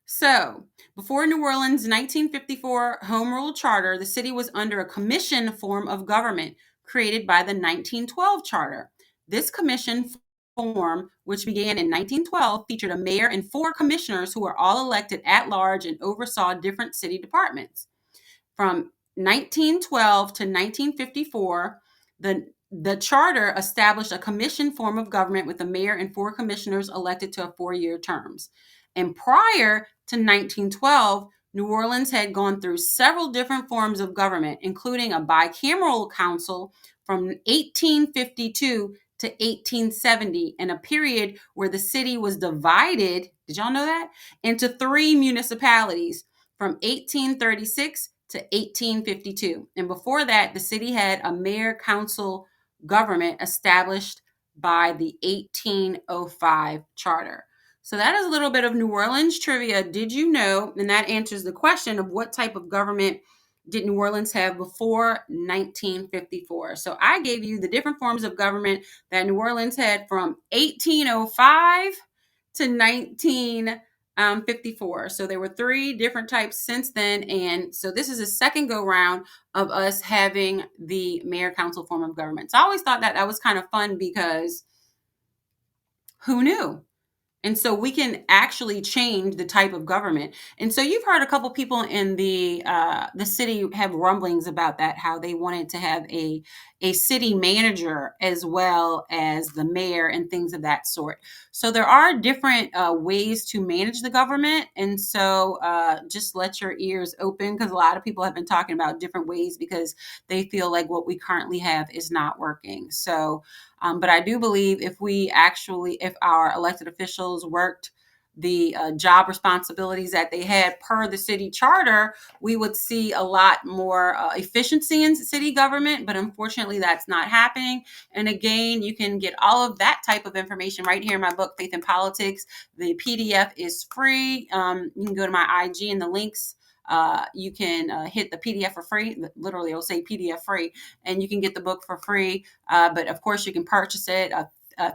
So, before New Orleans' 1954 Home Rule Charter, the city was under a commission form of government created by the 1912 Charter. This commission form, which began in 1912, featured a mayor and 4 commissioners who were all elected at large and oversaw different city departments. From 1912 to 1954, the charter established a commission form of government with a mayor and 4 commissioners elected to 4-year terms. And prior to 1912, New Orleans had gone through several different forms of government, including a bicameral council from 1852 to 1870, and a period where the city was divided, did y'all know that? Into 3 municipalities from 1836 to 1852. And before that, the city had a mayor-council government established by the 1805 charter. So that is a little bit of New Orleans trivia. Did you know? And that answers the question of what type of government did New Orleans have before 1954? So I gave you the different forms of government that New Orleans had from 1805 to 1954. So there were three different types since then. And so this is a second go round of us having the mayor council form of government. So I always thought that was kind of fun because who knew? And so we can actually change the type of government. And so you've heard a couple people in the city have rumblings about that, how they wanted to have a city manager as well as the mayor and things of that sort. So there are different ways to manage the government. And so just let your ears open, because a lot of people have been talking about different ways because they feel like what we currently have is not working. So but I do believe if our elected officials worked the job responsibilities that they had per the city charter, we would see a lot more efficiency in city government. But unfortunately, that's not happening. And again, you can get all of that type of information right here in my book, Faith in Politics. The PDF is free. You can go to my IG and the links. You can hit the PDF for free. Literally, it'll say PDF free, and you can get the book for free. But of course, you can purchase it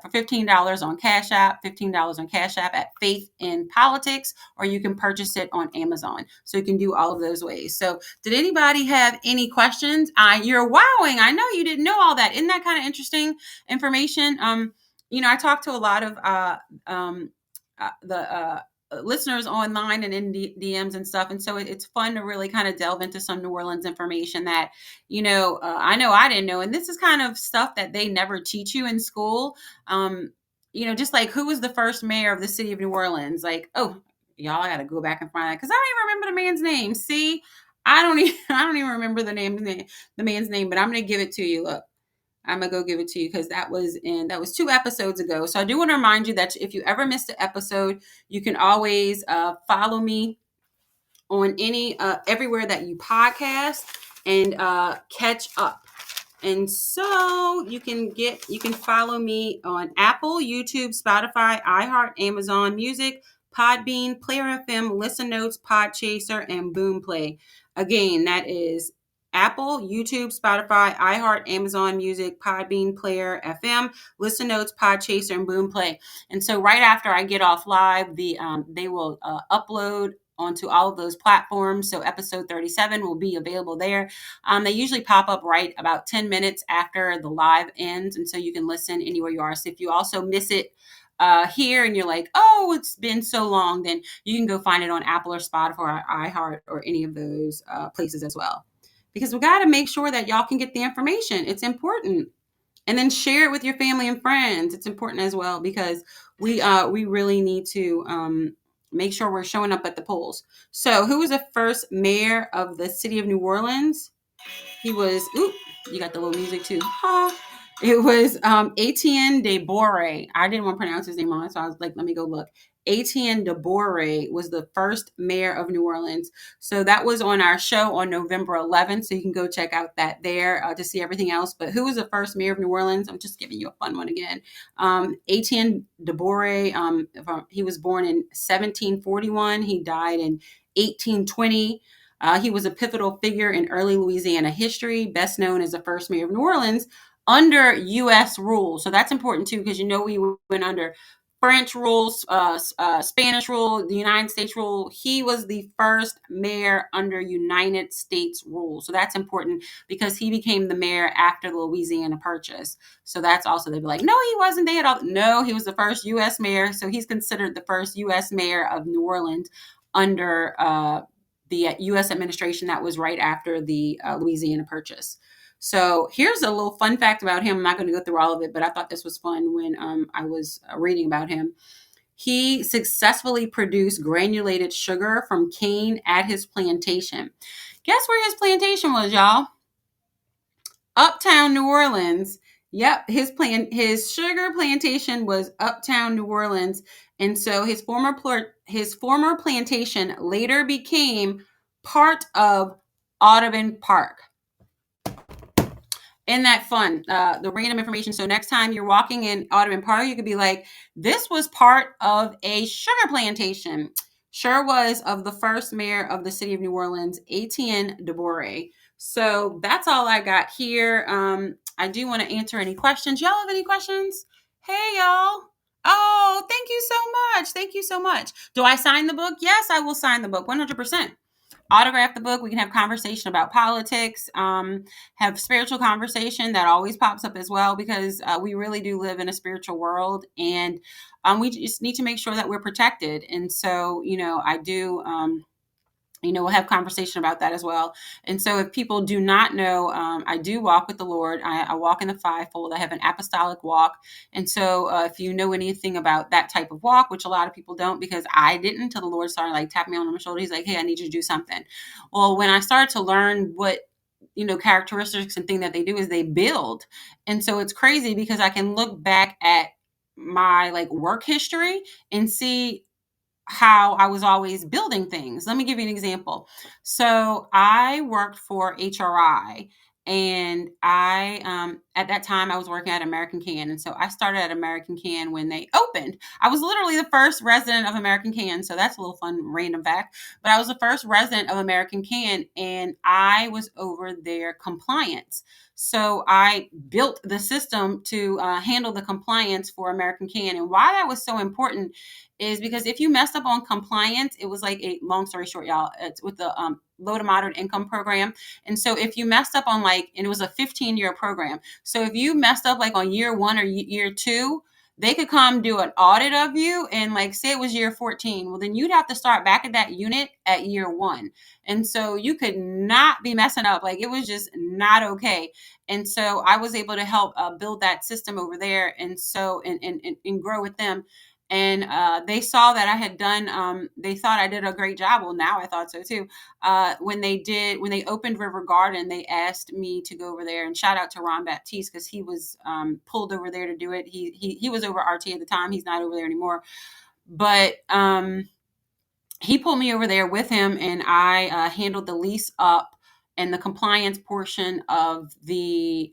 for $15 on Cash App, $15 on Cash App at Faith in Politics, or you can purchase it on Amazon. So you can do all of those ways. So did anybody have any questions? You're wowing. I know you didn't know all that. Isn't that kind of interesting information? I talked to a lot of the listeners online and in DMs and stuff. And so it's fun to really kind of delve into some New Orleans information that, I know I didn't know. And this is kind of stuff that they never teach you in school. Just like who was the first mayor of the city of New Orleans? Like, oh, y'all, I got to go back and find that because I don't even remember the man's name. See, I don't even remember the man's name, but I'm going to give it to you. Look. I'm going to go give it to you because that was 2 episodes ago. So I do want to remind you that if you ever missed an episode, you can always follow me on everywhere that you podcast and catch up. And so you can follow me on Apple, YouTube, Spotify, iHeart, Amazon Music, Podbean, Player FM, Listen Notes, Podchaser, and Boomplay. Again, that is Apple, YouTube, Spotify, iHeart, Amazon Music, Podbean, Player FM, Listen Notes, Podchaser, and Boomplay. And so right after I get off live, they will upload onto all of those platforms. So episode 37 will be available there. They usually pop up right about 10 minutes after the live ends. And so you can listen anywhere you are. So if you also miss it here and you're like, oh, it's been so long, then you can go find it on Apple or Spotify or iHeart or any of those places as well. Because we got to make sure that y'all can get the information. It's important. And then share it with your family and friends. It's important as well because we really need to make sure we're showing up at the polls. So who was the first mayor of the city of New Orleans? He was, you got the little music too. It was Etienne de Boré. I didn't want to pronounce his name wrong, so I was like, let me go look. Etienne de Boré was the first mayor of New Orleans. So that was on our show on November 11th. So you can go check out that there to see everything else. But who was the first mayor of New Orleans? I'm just giving you a fun one again. Etienne de Boré, he was born in 1741. He died in 1820. He was a pivotal figure in early Louisiana history, best known as the first mayor of New Orleans under U.S. rule. So that's important too, because we went under French rules, Spanish rule, the United States rule. He was the first mayor under United States rule. So that's important because he became the mayor after the Louisiana Purchase. So that's also, they'd be like, no, he wasn't. They had all. No, he was the first U.S. mayor. So he's considered the first U.S. mayor of New Orleans under the U.S. administration that was right after the Louisiana Purchase. So here's a little fun fact about him. I'm not going to go through all of it, but I thought this was fun when I was reading about him. He successfully produced granulated sugar from cane at his plantation. Guess where his plantation was, y'all? Uptown New Orleans. Yep, his sugar plantation was uptown New Orleans, and so his former plantation later became part of Audubon Park. Isn't that fun? The random information. So next time you're walking in Audubon Park, you could be like, this was part of a sugar plantation. Sure was of the first mayor of the city of New Orleans, Etienne de. So that's all I got here. I do want to answer any questions. Y'all have any questions? Hey, y'all. Oh, thank you so much. Thank you so much. Do I sign the book? Yes, I will sign the book 100%. Autograph the book. We can have conversation about politics, have spiritual conversation that always pops up as well, because we really do live in a spiritual world, and we just need to make sure that we're protected. And so, I do. We'll have conversation about that as well. And so if people do not know, I do walk with the Lord. I walk in the fivefold. I have an apostolic walk. And so if you know anything about that type of walk, which a lot of people don't, because I didn't, until the Lord started like tapping me on my shoulder. He's like, hey, I need you to do something. Well, when I started to learn what characteristics and thing that they do is they build. And so it's crazy because I can look back at my like work history and see how I was always building things. Let me give you an example. So I worked for HRI, and at that time I was working at American Can. And so I started at American Can when they opened. I was literally the first resident of American Can. So that's a little fun random fact. But I was the first resident of American Can, and I was over their compliance. So I built the system to handle the compliance for American Can. And why that was so important is because if you messed up on compliance, it was like a long story short, y'all, it's with the low to moderate income program. And so if you messed up on and it was a 15-year program. So if you messed up like on year 1 or year 2, they could come do an audit of you and say it was year 14. Well, then you'd have to start back at that unit at year 1. And so you could not be messing up. It was just not okay. And so I was able to help build that system over there. And so, and grow with them. And they saw that I had done, they thought I did a great job. Well, now I thought so too. When they opened River Garden, they asked me to go over there, and shout out to Ron Baptiste, because he was pulled over there to do it. He was over RT at the time. He's not over there anymore. But he pulled me over there with him, and I handled the lease up and the compliance portion of the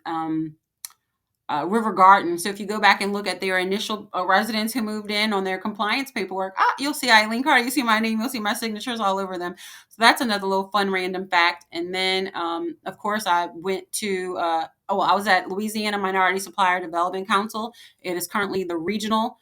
River Garden. So if you go back and look at their initial residents who moved in on their compliance paperwork, you'll see Eileen Carter, you see my name, you'll see my signatures all over them. So that's another little fun random fact. And then, of course, I went to, I was at Louisiana Minority Supplier Development Council. It is currently the regional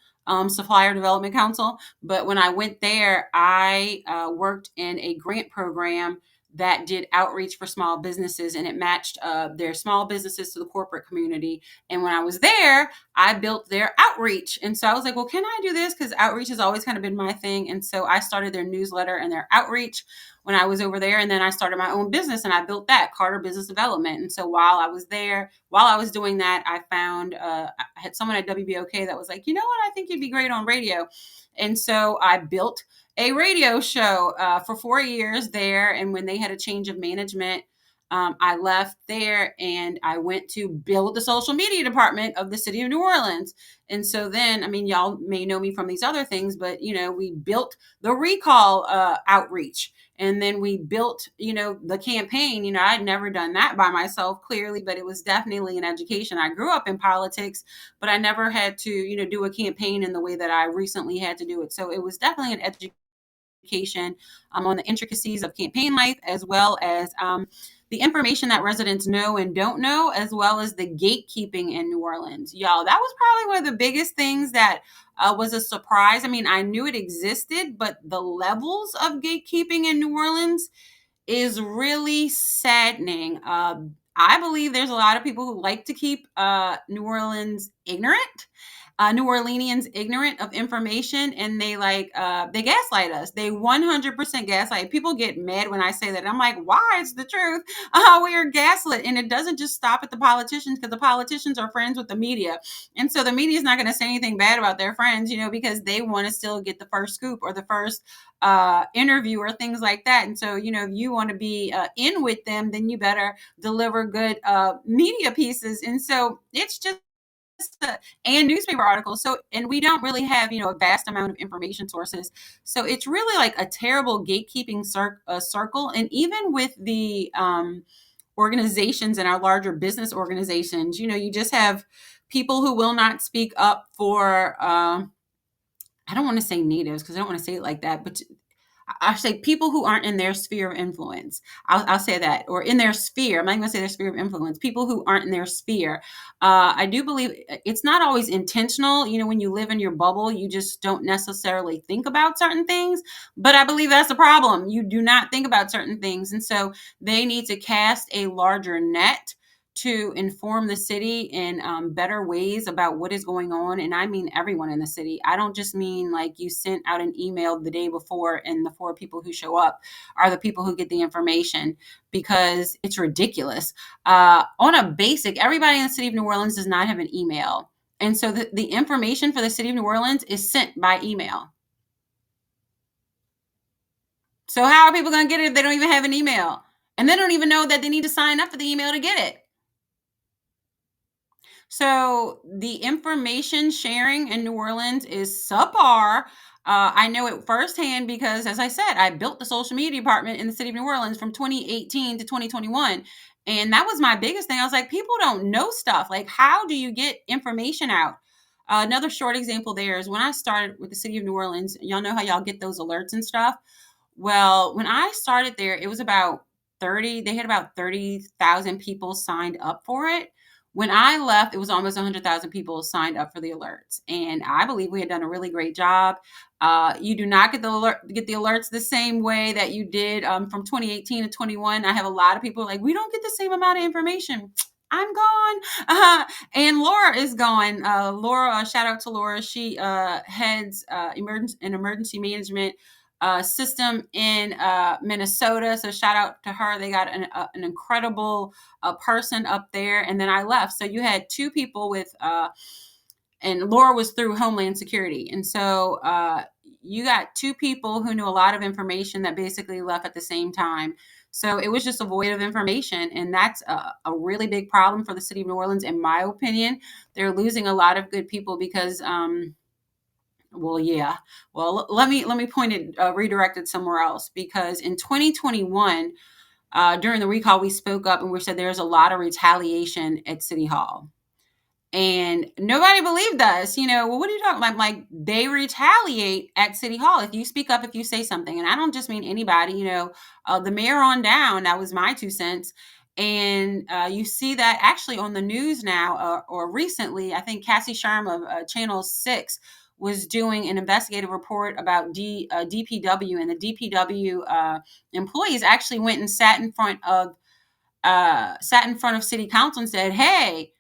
Supplier Development Council. But when I went there, I worked in a grant program that did outreach for small businesses, and it matched their small businesses to the corporate community. And when I was there, I built their outreach. And so I was like, well, can I do this? Because outreach has always kind of been my thing. And so I started their newsletter and their outreach when I was over there. And then I started my own business, and I built that, Carter Business Development. And so while I was there, while I was doing that, I found, I had someone at WBOK that was like, you know what, I think you'd be great on radio. And so I built a radio show for 4 years there. And when they had a change of management, I left there and I went to build the social media department of the city of New Orleans. And so then, y'all may know me from these other things, but, we built the recall outreach. And then we built, the campaign. I'd never done that by myself, clearly, but it was definitely an education. I grew up in politics, but I never had to, do a campaign in the way that I recently had to do it. So it was definitely an education on the intricacies of campaign life, as well as the information that residents know and don't know, as well as the gatekeeping in New Orleans. Y'all, that was probably one of the biggest things that was a surprise. I knew it existed, but the levels of gatekeeping in New Orleans is really saddening. I believe there's a lot of people who like to keep New Orleans ignorant. New Orleanians ignorant of information, and they they gaslight us. They 100% gaslight. People get mad when I say that. I'm like, why? It's the truth. We are gaslit, and it doesn't just stop at the politicians, because the politicians are friends with the media, and so the media is not going to say anything bad about their friends, because they want to still get the first scoop or the first interview or things like that. And so, if you want to be in with them, then you better deliver good media pieces. And so it's just and newspaper articles. So, and we don't really have, a vast amount of information sources. So it's really like a terrible gatekeeping circle. And even with the organizations and our larger business organizations. You just have people who will not speak up for, I don't want to say natives because I don't want to say it like that, but I say people who aren't in their sphere of influence. I'll say that, or in their sphere. I'm not even going to say their sphere of influence. People who aren't in their sphere. I do believe it's not always intentional. When you live in your bubble, you just don't necessarily think about certain things. But I believe that's the problem. You do not think about certain things. And so they need to cast a larger net to inform the city in better ways about what is going on. And I mean everyone in the city. I don't just mean like you sent out an email the day before and the 4 people who show up are the people who get the information, because it's ridiculous. On a basic, everybody in the city of New Orleans does not have an email. And so the information for the city of New Orleans is sent by email. So how are people going to get it if they don't even have an email? And they don't even know that they need to sign up for the email to get it. So the information sharing in New Orleans is subpar. I know it firsthand because, as I said, I built the social media department in the city of New Orleans from 2018 to 2021. And that was my biggest thing. I was like, people don't know stuff. Like, how do you get information out? Another short example there is when I started with the city of New Orleans, y'all know how y'all get those alerts and stuff. Well, when I started there, it was about they had about 30,000 people signed up for it. When I left, it was almost 100,000 people signed up for the alerts. And I believe we had done a really great job. You do not get the alerts the same way that you did from 2018 to 21. I have a lot of people like, we don't get the same amount of information. I'm gone. And Laura is gone. Laura, shout out to Laura. She heads emergency management system in Minnesota. So shout out to her. They got an incredible person up there. And then I left. So you had 2 people with, and Laura was through Homeland Security. And so you got 2 people who knew a lot of information that basically left at the same time. So it was just a void of information. And that's a really big problem for the city of New Orleans, in my opinion. They're losing a lot of good people because, well, yeah. Well, let me point it, redirect it somewhere else, because in 2021, during the recall, we spoke up and we said there's a lot of retaliation at City Hall. And nobody believed us. Well, what are you talking about? Like, they retaliate at City Hall if you speak up, if you say something. And I don't just mean anybody, the mayor on down. That was my 2 cents. And you see that actually on the news now, or recently. I think Cassie Sharma of Channel 6 was doing an investigative report about DPW, and the DPW employees actually went and sat in front of city council and said, hey,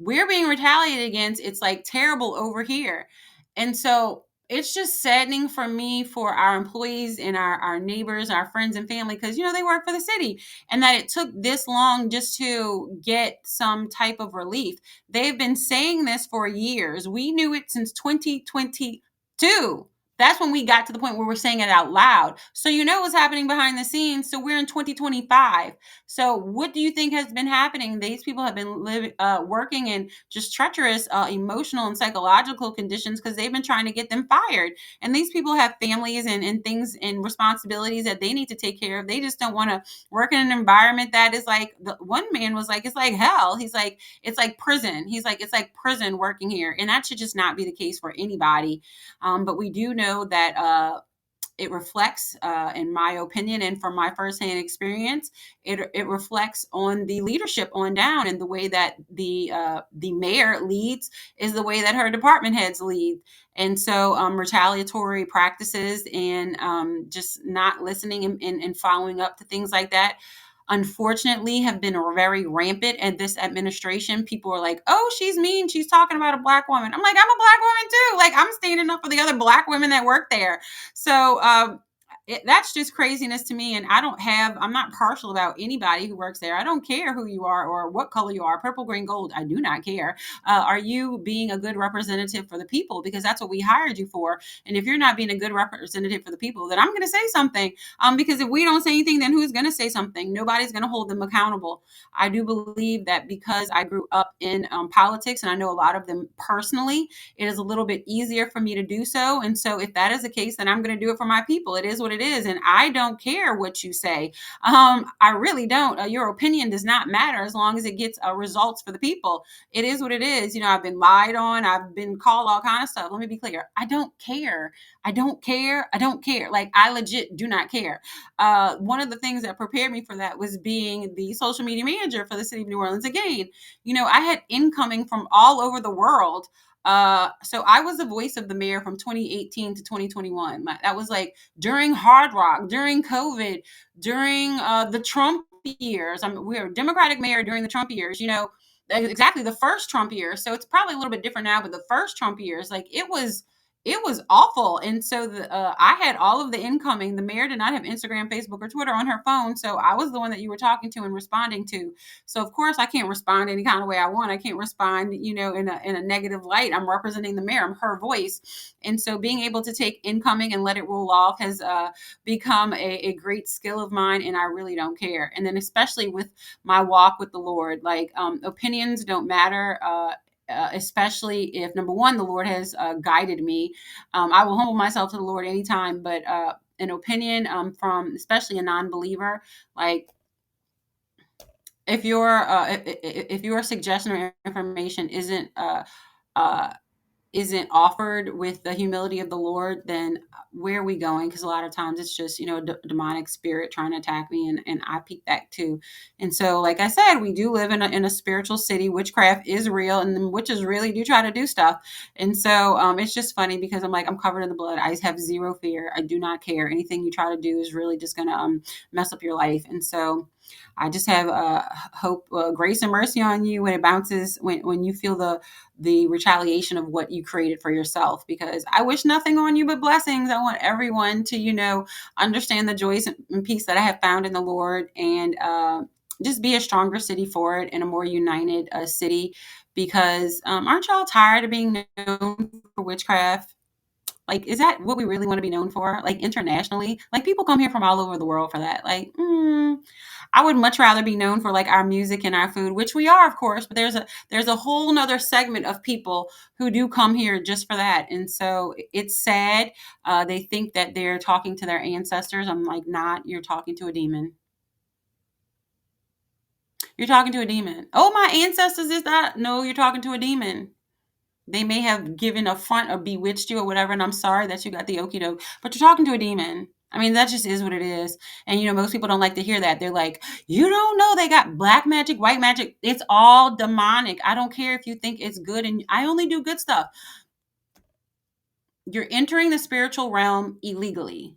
we're being retaliated against. It's like terrible over here. And so it's just saddening for me, for our employees and our neighbors, our friends and family, because, they work for the city, and that it took this long just to get some type of relief. They've been saying this for years. We knew it since 2022. That's when we got to the point where we're saying it out loud. So what's happening behind the scenes. So we're in 2025. So what do you think has been happening? These people have been working in just treacherous emotional and psychological conditions because they've been trying to get them fired. And these people have families and things and responsibilities that they need to take care of. They just don't want to work in an environment that is like, one man was like, it's like hell. He's like, it's like prison. He's like, it's like prison working here. And that should just not be the case for anybody. But we do know that it reflects, in my opinion, and from my firsthand experience, it reflects on the leadership on down, and the way that the mayor leads is the way that her department heads lead. And so retaliatory practices and just not listening and following up to things like that, unfortunately, have been very rampant at this administration. People are like, oh, she's mean. She's talking about a Black woman. I'm like, I'm a Black woman too. Like, I'm standing up for the other Black women that work there. So that's just craziness to me. And I'm not partial about anybody who works there. I don't care who you are or what color you are, purple, green, gold. I do not care. Are you being a good representative for the people? Because that's what we hired you for. And if you're not being a good representative for the people, then I'm going to say something. Because if we don't say anything, then who's going to say something? Nobody's going to hold them accountable. I do believe that because I grew up in politics, and I know a lot of them personally, it is a little bit easier for me to do so. And so if that is the case, then I'm going to do it for my people. It is what it it is. And I don't care what you say. I really don't. Your opinion does not matter as long as it gets results for the people. It is what it is. I've been lied on. I've been called all kind of stuff. Let me be clear. I don't care. I don't care. I don't care. Like, I legit do not care. One of the things that prepared me for that was being the social media manager for the city of New Orleans. Again, I had incoming from all over the world. So I was the voice of the mayor from 2018 to 2021. That was like during Hard Rock, during COVID, during the Trump years. We were a Democratic mayor during the Trump years, exactly the first Trump year. So it's probably a little bit different now, but the first Trump years, like it was awful. And so I had all of the incoming. The mayor did not have Instagram, Facebook, or Twitter on her phone. So I was the one that you were talking to and responding to. So of course I can't respond any kind of way I want. I can't respond, in a negative light. I'm representing the mayor. I'm her voice. And so being able to take incoming and let it roll off has become a great skill of mine. And I really don't care. And then especially with my walk with the Lord, like opinions don't matter. Especially if, number one, the Lord has guided me. I will humble myself to the Lord anytime, but an opinion from especially a non-believer, like if your suggestion or information isn't offered with the humility of the Lord, then where are we going? Because a lot of times it's just, a demonic spirit trying to attack me, and I peek that too. And so, like I said, we do live in a spiritual city. Witchcraft is real, and the witches really do try to do stuff. And so it's just funny because I'm covered in the blood. I have zero fear. I do not care. Anything you try to do is really just going to mess up your life. And so I just have hope, grace, and mercy on you when it bounces, when you feel the retaliation of what you created for yourself, because I wish nothing on you but blessings. I want everyone to, understand the joys and peace that I have found in the Lord, and just be a stronger city for it, and a more united city, because aren't y'all tired of being known for witchcraft? Like, is that what we really want to be known for? Like, internationally? Like, people come here from all over the world for that. Like, I would much rather be known for like our music and our food, which we are, of course, but there's a whole nother segment of people who do come here just for that. And so it's sad. They think that they're talking to their ancestors. I'm like, not. You're talking to a demon. You're talking to a demon. Oh, my ancestors is that? No, you're talking to a demon. They may have given a front or bewitched you or whatever, and I'm sorry that you got the okie doke, but you're talking to a demon. I mean, that just is what it is. And, most people don't like to hear that. They're like, you don't know they got black magic, white magic. It's all demonic. I don't care if you think it's good, and I only do good stuff. You're entering the spiritual realm illegally.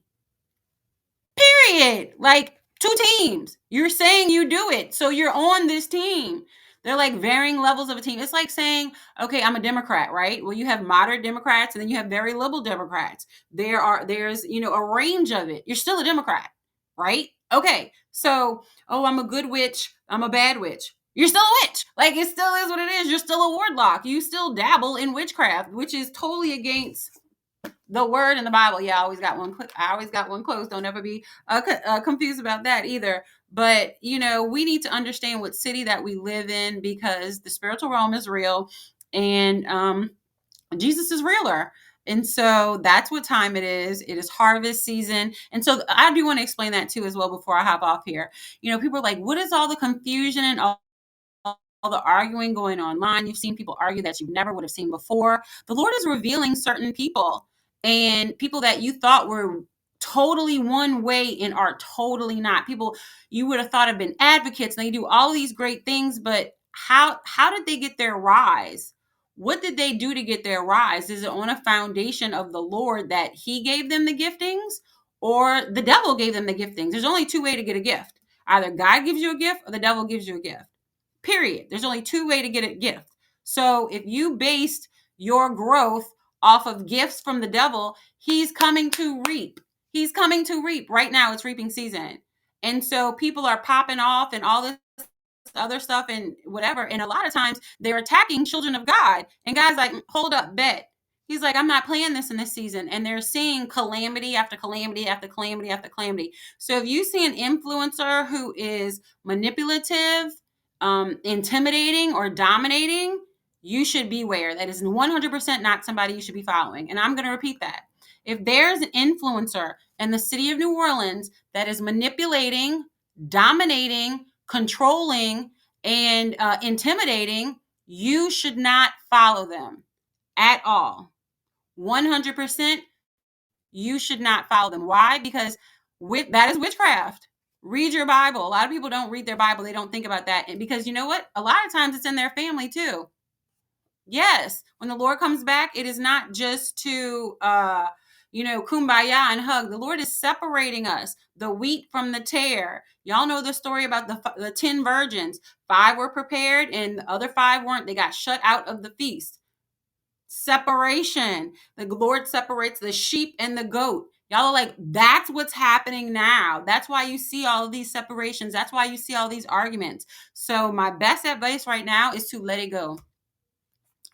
Period. Like, 2 teams. You're saying you do it, so you're on this team. They're like varying levels of a team. It's like saying, okay, I'm a Democrat, right? Well, you have moderate Democrats, and then you have very liberal Democrats. There's a range of it. You're still a Democrat, right? Okay, so, I'm a good witch. I'm a bad witch. You're still a witch. Like, it still is what it is. You're still a warlock. You still dabble in witchcraft, which is totally against the word in the Bible. Yeah, I always got one close. Don't ever be confused about that either. But, we need to understand what city that we live in, because the spiritual realm is real, and Jesus is realer. And so that's what time it is. It is harvest season. And so I do want to explain that too as well before I hop off here. People are like, what is all the confusion and all the arguing going online? You've seen people argue that you never would have seen before. The Lord is revealing certain people, and people that you thought were totally one way and are totally not. People you would have thought have been advocates, and they do all these great things, but how did they get their rise? What did they do to get their rise? Is it on a foundation of the Lord that he gave them the giftings, or the devil gave them the giftings? There's only 2 ways to get a gift. Either God gives you a gift or the devil gives you a gift. Period. There's only 2 ways to get a gift. So if you based your growth off of gifts from the devil, he's coming to reap. He's coming to reap. Right now, it's reaping season. And so people are popping off and all this other stuff and whatever. And a lot of times they're attacking children of God. And God's like, hold up, bet. He's like, I'm not playing this in this season. And they're seeing calamity after calamity after calamity after calamity. So if you see an influencer who is manipulative, intimidating, or dominating, you should beware. That is 100% not somebody you should be following. And I'm going to repeat that. If there's an influencer, in the city of New Orleans that is manipulating, dominating, controlling, and intimidating, you should not follow them at all. 100%, you should not follow them. Why? Because that is witchcraft. Read your Bible. A lot of people don't read their Bible. They don't think about that. And because you know what? A lot of times it's in their family too. Yes. When the Lord comes back, it is not just to, kumbaya and hug. The Lord is separating us, the wheat from the tare. Y'all know the story about the 10 virgins. 5 were prepared and the other 5 weren't. They got shut out of the feast. Separation. The Lord separates the sheep and the goat. Y'all are like, that's what's happening now. That's why you see all of these separations. That's why you see all these arguments. So my best advice right now is to let it go.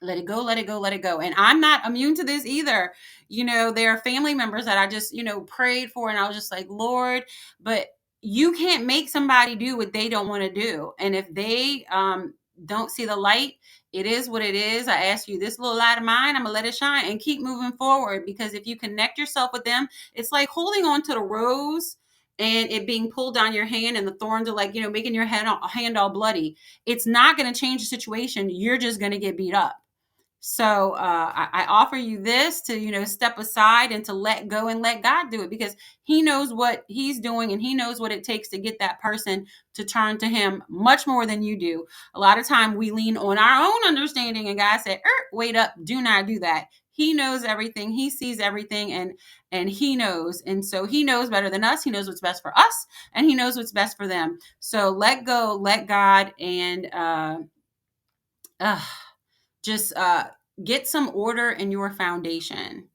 Let it go, let it go, let it go. And I'm not immune to this either. There are family members that I just, prayed for, and I was just like, Lord, but you can't make somebody do what they don't want to do. And if they don't see the light, it is what it is. I ask you, this little light of mine, I'm going to let it shine and keep moving forward. Because if you connect yourself with them, it's like holding on to the rose and it being pulled down your hand, and the thorns are like, making your hand all bloody. It's not going to change the situation. You're just going to get beat up. So I offer you this to, step aside and to let go and let God do it, because he knows what he's doing and he knows what it takes to get that person to turn to him much more than you do. A lot of time we lean on our own understanding, and God said, wait up, do not do that. He knows everything. He sees everything, and he knows. And so he knows better than us. He knows what's best for us, and he knows what's best for them. So let go, let God, and just get some order in your foundation,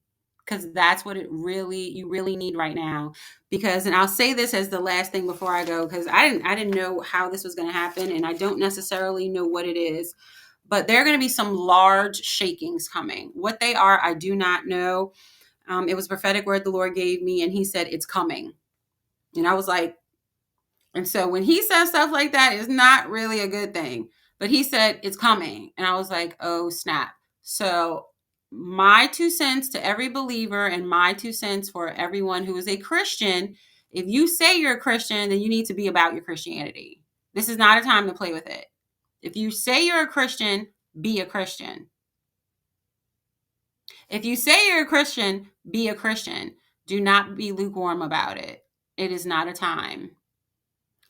because that's what you really need right now. Because, and I'll say this as the last thing before I go, because I didn't know how this was going to happen, and I don't necessarily know what it is, but there are going to be some large shakings coming. What they are, I do not know. It was a prophetic word the Lord gave me, and he said, it's coming. And I was like, and so when he says stuff like that, it's not really a good thing. But he said, it's coming. And I was like, oh, snap. So my 2 cents to every believer, and my 2 cents for everyone who is a Christian: if you say you're a Christian, then you need to be about your Christianity. This is not a time to play with it. If you say you're a Christian, be a Christian. If you say you're a Christian, be a Christian. Do not be lukewarm about it. It is not a time.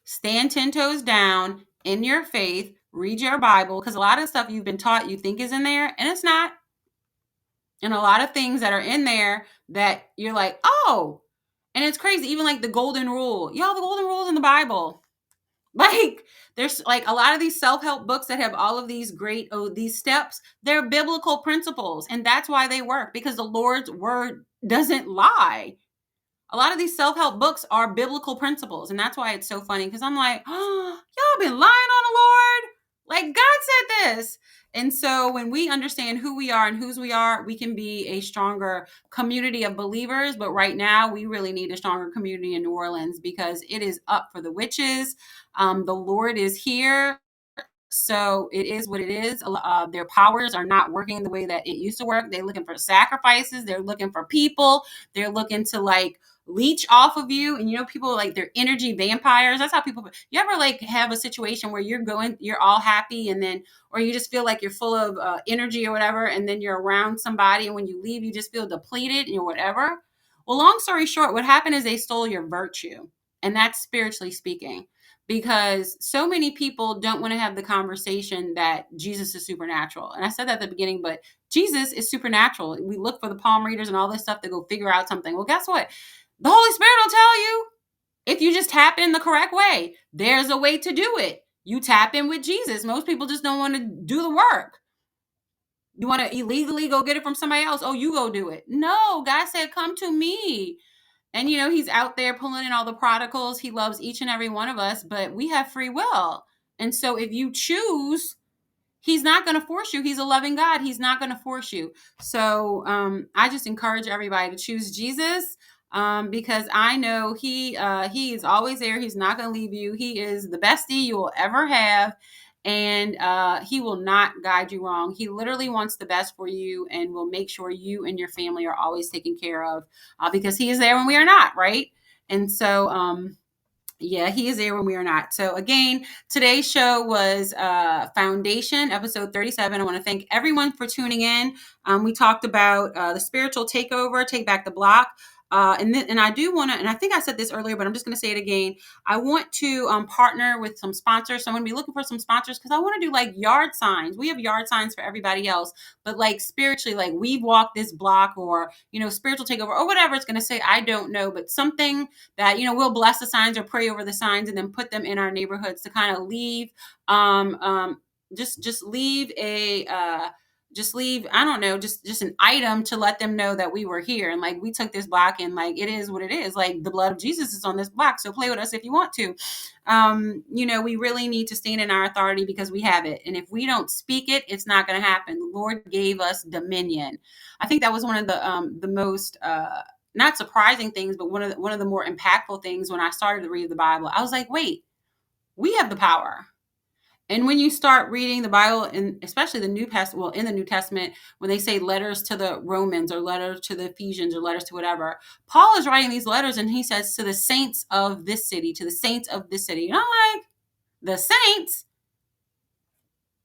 Stand 10 toes down in your faith. Read your Bible, because a lot of stuff you've been taught you think is in there, and it's not. And a lot of things that are in there that you're like, oh, and it's crazy. Even like the golden rule. Y'all, the golden rule is in the Bible. Like, there's like a lot of these self-help books that have all of these great, these steps. They're biblical principles, and that's why they work, because the Lord's word doesn't lie. A lot of these self-help books are biblical principles. And that's why it's so funny, because I'm like, oh, y'all been lying on the Lord? Like, God said this. And so when we understand who we are and whose we are, we can be a stronger community of believers. But right now, we really need a stronger community in New Orleans, because it is up for the witches. The Lord is here. So it is what it is. Their powers are not working the way that it used to work. They're looking for sacrifices. They're looking for people. They're looking to like leech off of you. And people like, they're energy vampires. That's how people, you ever like have a situation where you're all happy, and then, or you just feel like you're full of energy or whatever. And then you're around somebody, and when you leave, you just feel depleted and whatever. Well, long story short, what happened is they stole your virtue. And that's spiritually speaking. Because so many people don't want to have the conversation that Jesus is supernatural. And I said that at the beginning, but Jesus is supernatural. We look for the palm readers and all this stuff to go figure out something. Well, guess what? The Holy Spirit will tell you, if you just tap in the correct way. There's a way to do it. You tap in with Jesus. Most people just don't want to do the work. You want to illegally go get it from somebody else. Oh, you go do it. No, God said, come to me. And, he's out there pulling in all the prodigals. He loves each and every one of us, but we have free will. And so if you choose, he's not going to force you. He's a loving God. He's not going to force you. So I just encourage everybody to choose Jesus, because I know he is always there. He's not going to leave you. He is the bestie you will ever have. and he will not guide you wrong. He literally wants the best for you and will make sure you and your family are always taken care of, because he is there when we are not, right? And so, yeah, he is there when we are not. So again, today's show was Foundation, episode 37. I want to thank everyone for tuning in. We talked about the spiritual takeover, take back the block. And I do want to, and I think I said this earlier, but I'm just going to say it again. I want to partner with some sponsors. So I'm going to be looking for some sponsors because I want to do like yard signs. We have yard signs for everybody else, but like spiritually, like we've walked this block, or, spiritual takeover or whatever it's going to say. I don't know, but something that, we'll bless the signs or pray over the signs and then put them in our neighborhoods to kind of leave, just leave a, just leave, I don't know, just an item to let them know that we were here. And like, we took this block and like, it is what it is. Like the blood of Jesus is on this block. So play with us if you want to. We really need to stand in our authority because we have it. And if we don't speak it, it's not going to happen. The Lord gave us dominion. I think that was one of the most, not surprising things, but one of the more impactful things when I started to read the Bible. I was like, wait, we have the power. And when you start reading the Bible, and especially the New Testament, well, in the New Testament, when they say letters to the Romans or letters to the Ephesians or letters to whatever, Paul is writing these letters and he says to the saints of this city, to the saints of this city. And I'm like, the saints?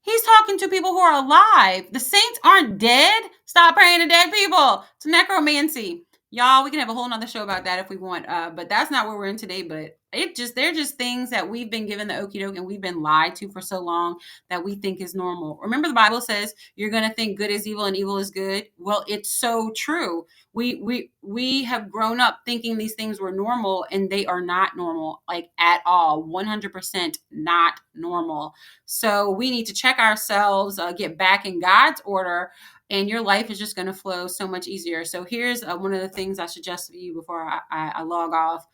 He's talking to people who are alive. The saints aren't dead. Stop praying to dead people. It's necromancy. Y'all, we can have a whole nother show about that if we want. But that's not what we're in today. But they're just things that we've been given the okie doke and we've been lied to for so long that we think is normal. Remember, the Bible says you're going to think good is evil and evil is good. Well, it's so true. We have grown up thinking these things were normal, and they are not normal, like at all. 100% not normal. So we need to check ourselves, get back in God's order, and your life is just going to flow so much easier. So here's one of the things I suggest to you before I log off.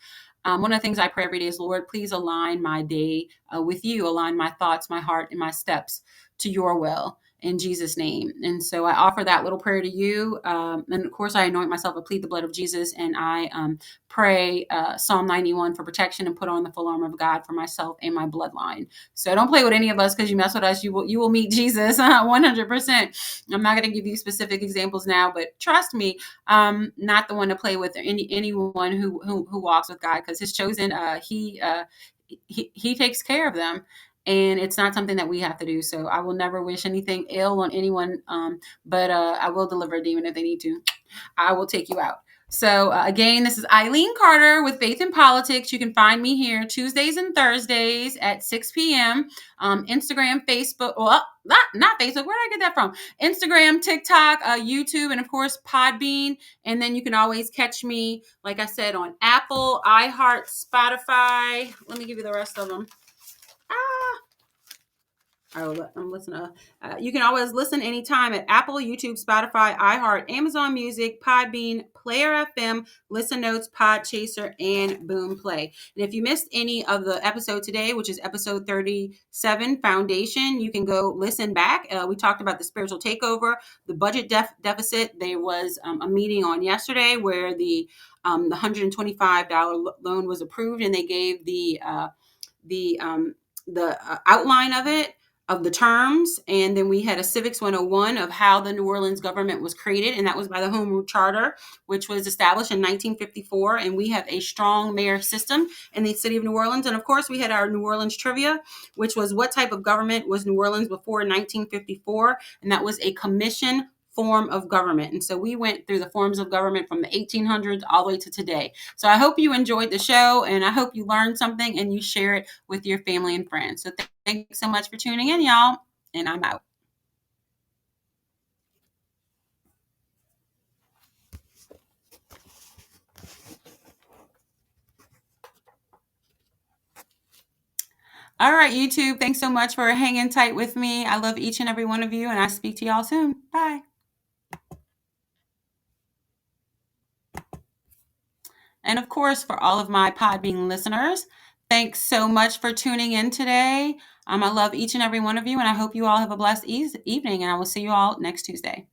One of the things I pray every day is, Lord, please align my day with you, align my thoughts, my heart, and my steps to your will, in Jesus' name. And so I offer that little prayer to you. And of course, I anoint myself, I plead the blood of Jesus, and I pray Psalm 91 for protection and put on the full armor of God for myself and my bloodline. So don't play with any of us, because you mess with us, you will meet Jesus 100%. I'm not going to give you specific examples now, but trust me, not the one to play with, anyone who walks with God, because his chosen, he takes care of them. And it's not something that we have to do. So I will never wish anything ill on anyone, but I will deliver a demon if they need to. I will take you out. So again, this is Eileen Carter with Faith in Politics. You can find me here Tuesdays and Thursdays at 6 p.m. Instagram, Facebook, well, not Facebook. Where did I get that from? Instagram, TikTok, YouTube, and of course, Podbean. And then you can always catch me, like I said, on Apple, iHeart, Spotify. Let me give you the rest of them. I'm listening. You can always listen anytime at Apple, YouTube, Spotify, iHeart, Amazon Music, Podbean, Player FM, Listen Notes, Podchaser, and Boom Play. And if you missed any of the episode today, which is episode 37, Foundation, you can go listen back. We talked about the spiritual takeover, the budget deficit. There was a meeting on yesterday where the $125 loan was approved, and they gave the outline of it, of the terms. And then we had a civics 101 of how the New Orleans government was created. And that was by the Home Rule Charter, which was established in 1954. And we have a strong mayor system in the city of New Orleans. And of course, we had our New Orleans trivia, which was what type of government was New Orleans before 1954. And that was a commission form of government. And so we went through the forms of government from the 1800s all the way to today. So I hope you enjoyed the show, and I hope you learned something and you share it with your family and friends. So thanks so much for tuning in, y'all, and I'm out. All right, YouTube, thanks so much for hanging tight with me. I love each and every one of you, and I speak to y'all soon. Bye. And of course, for all of my Podbean listeners, thanks so much for tuning in today. I love each and every one of you, and I hope you all have a blessed evening, and I will see you all next Tuesday.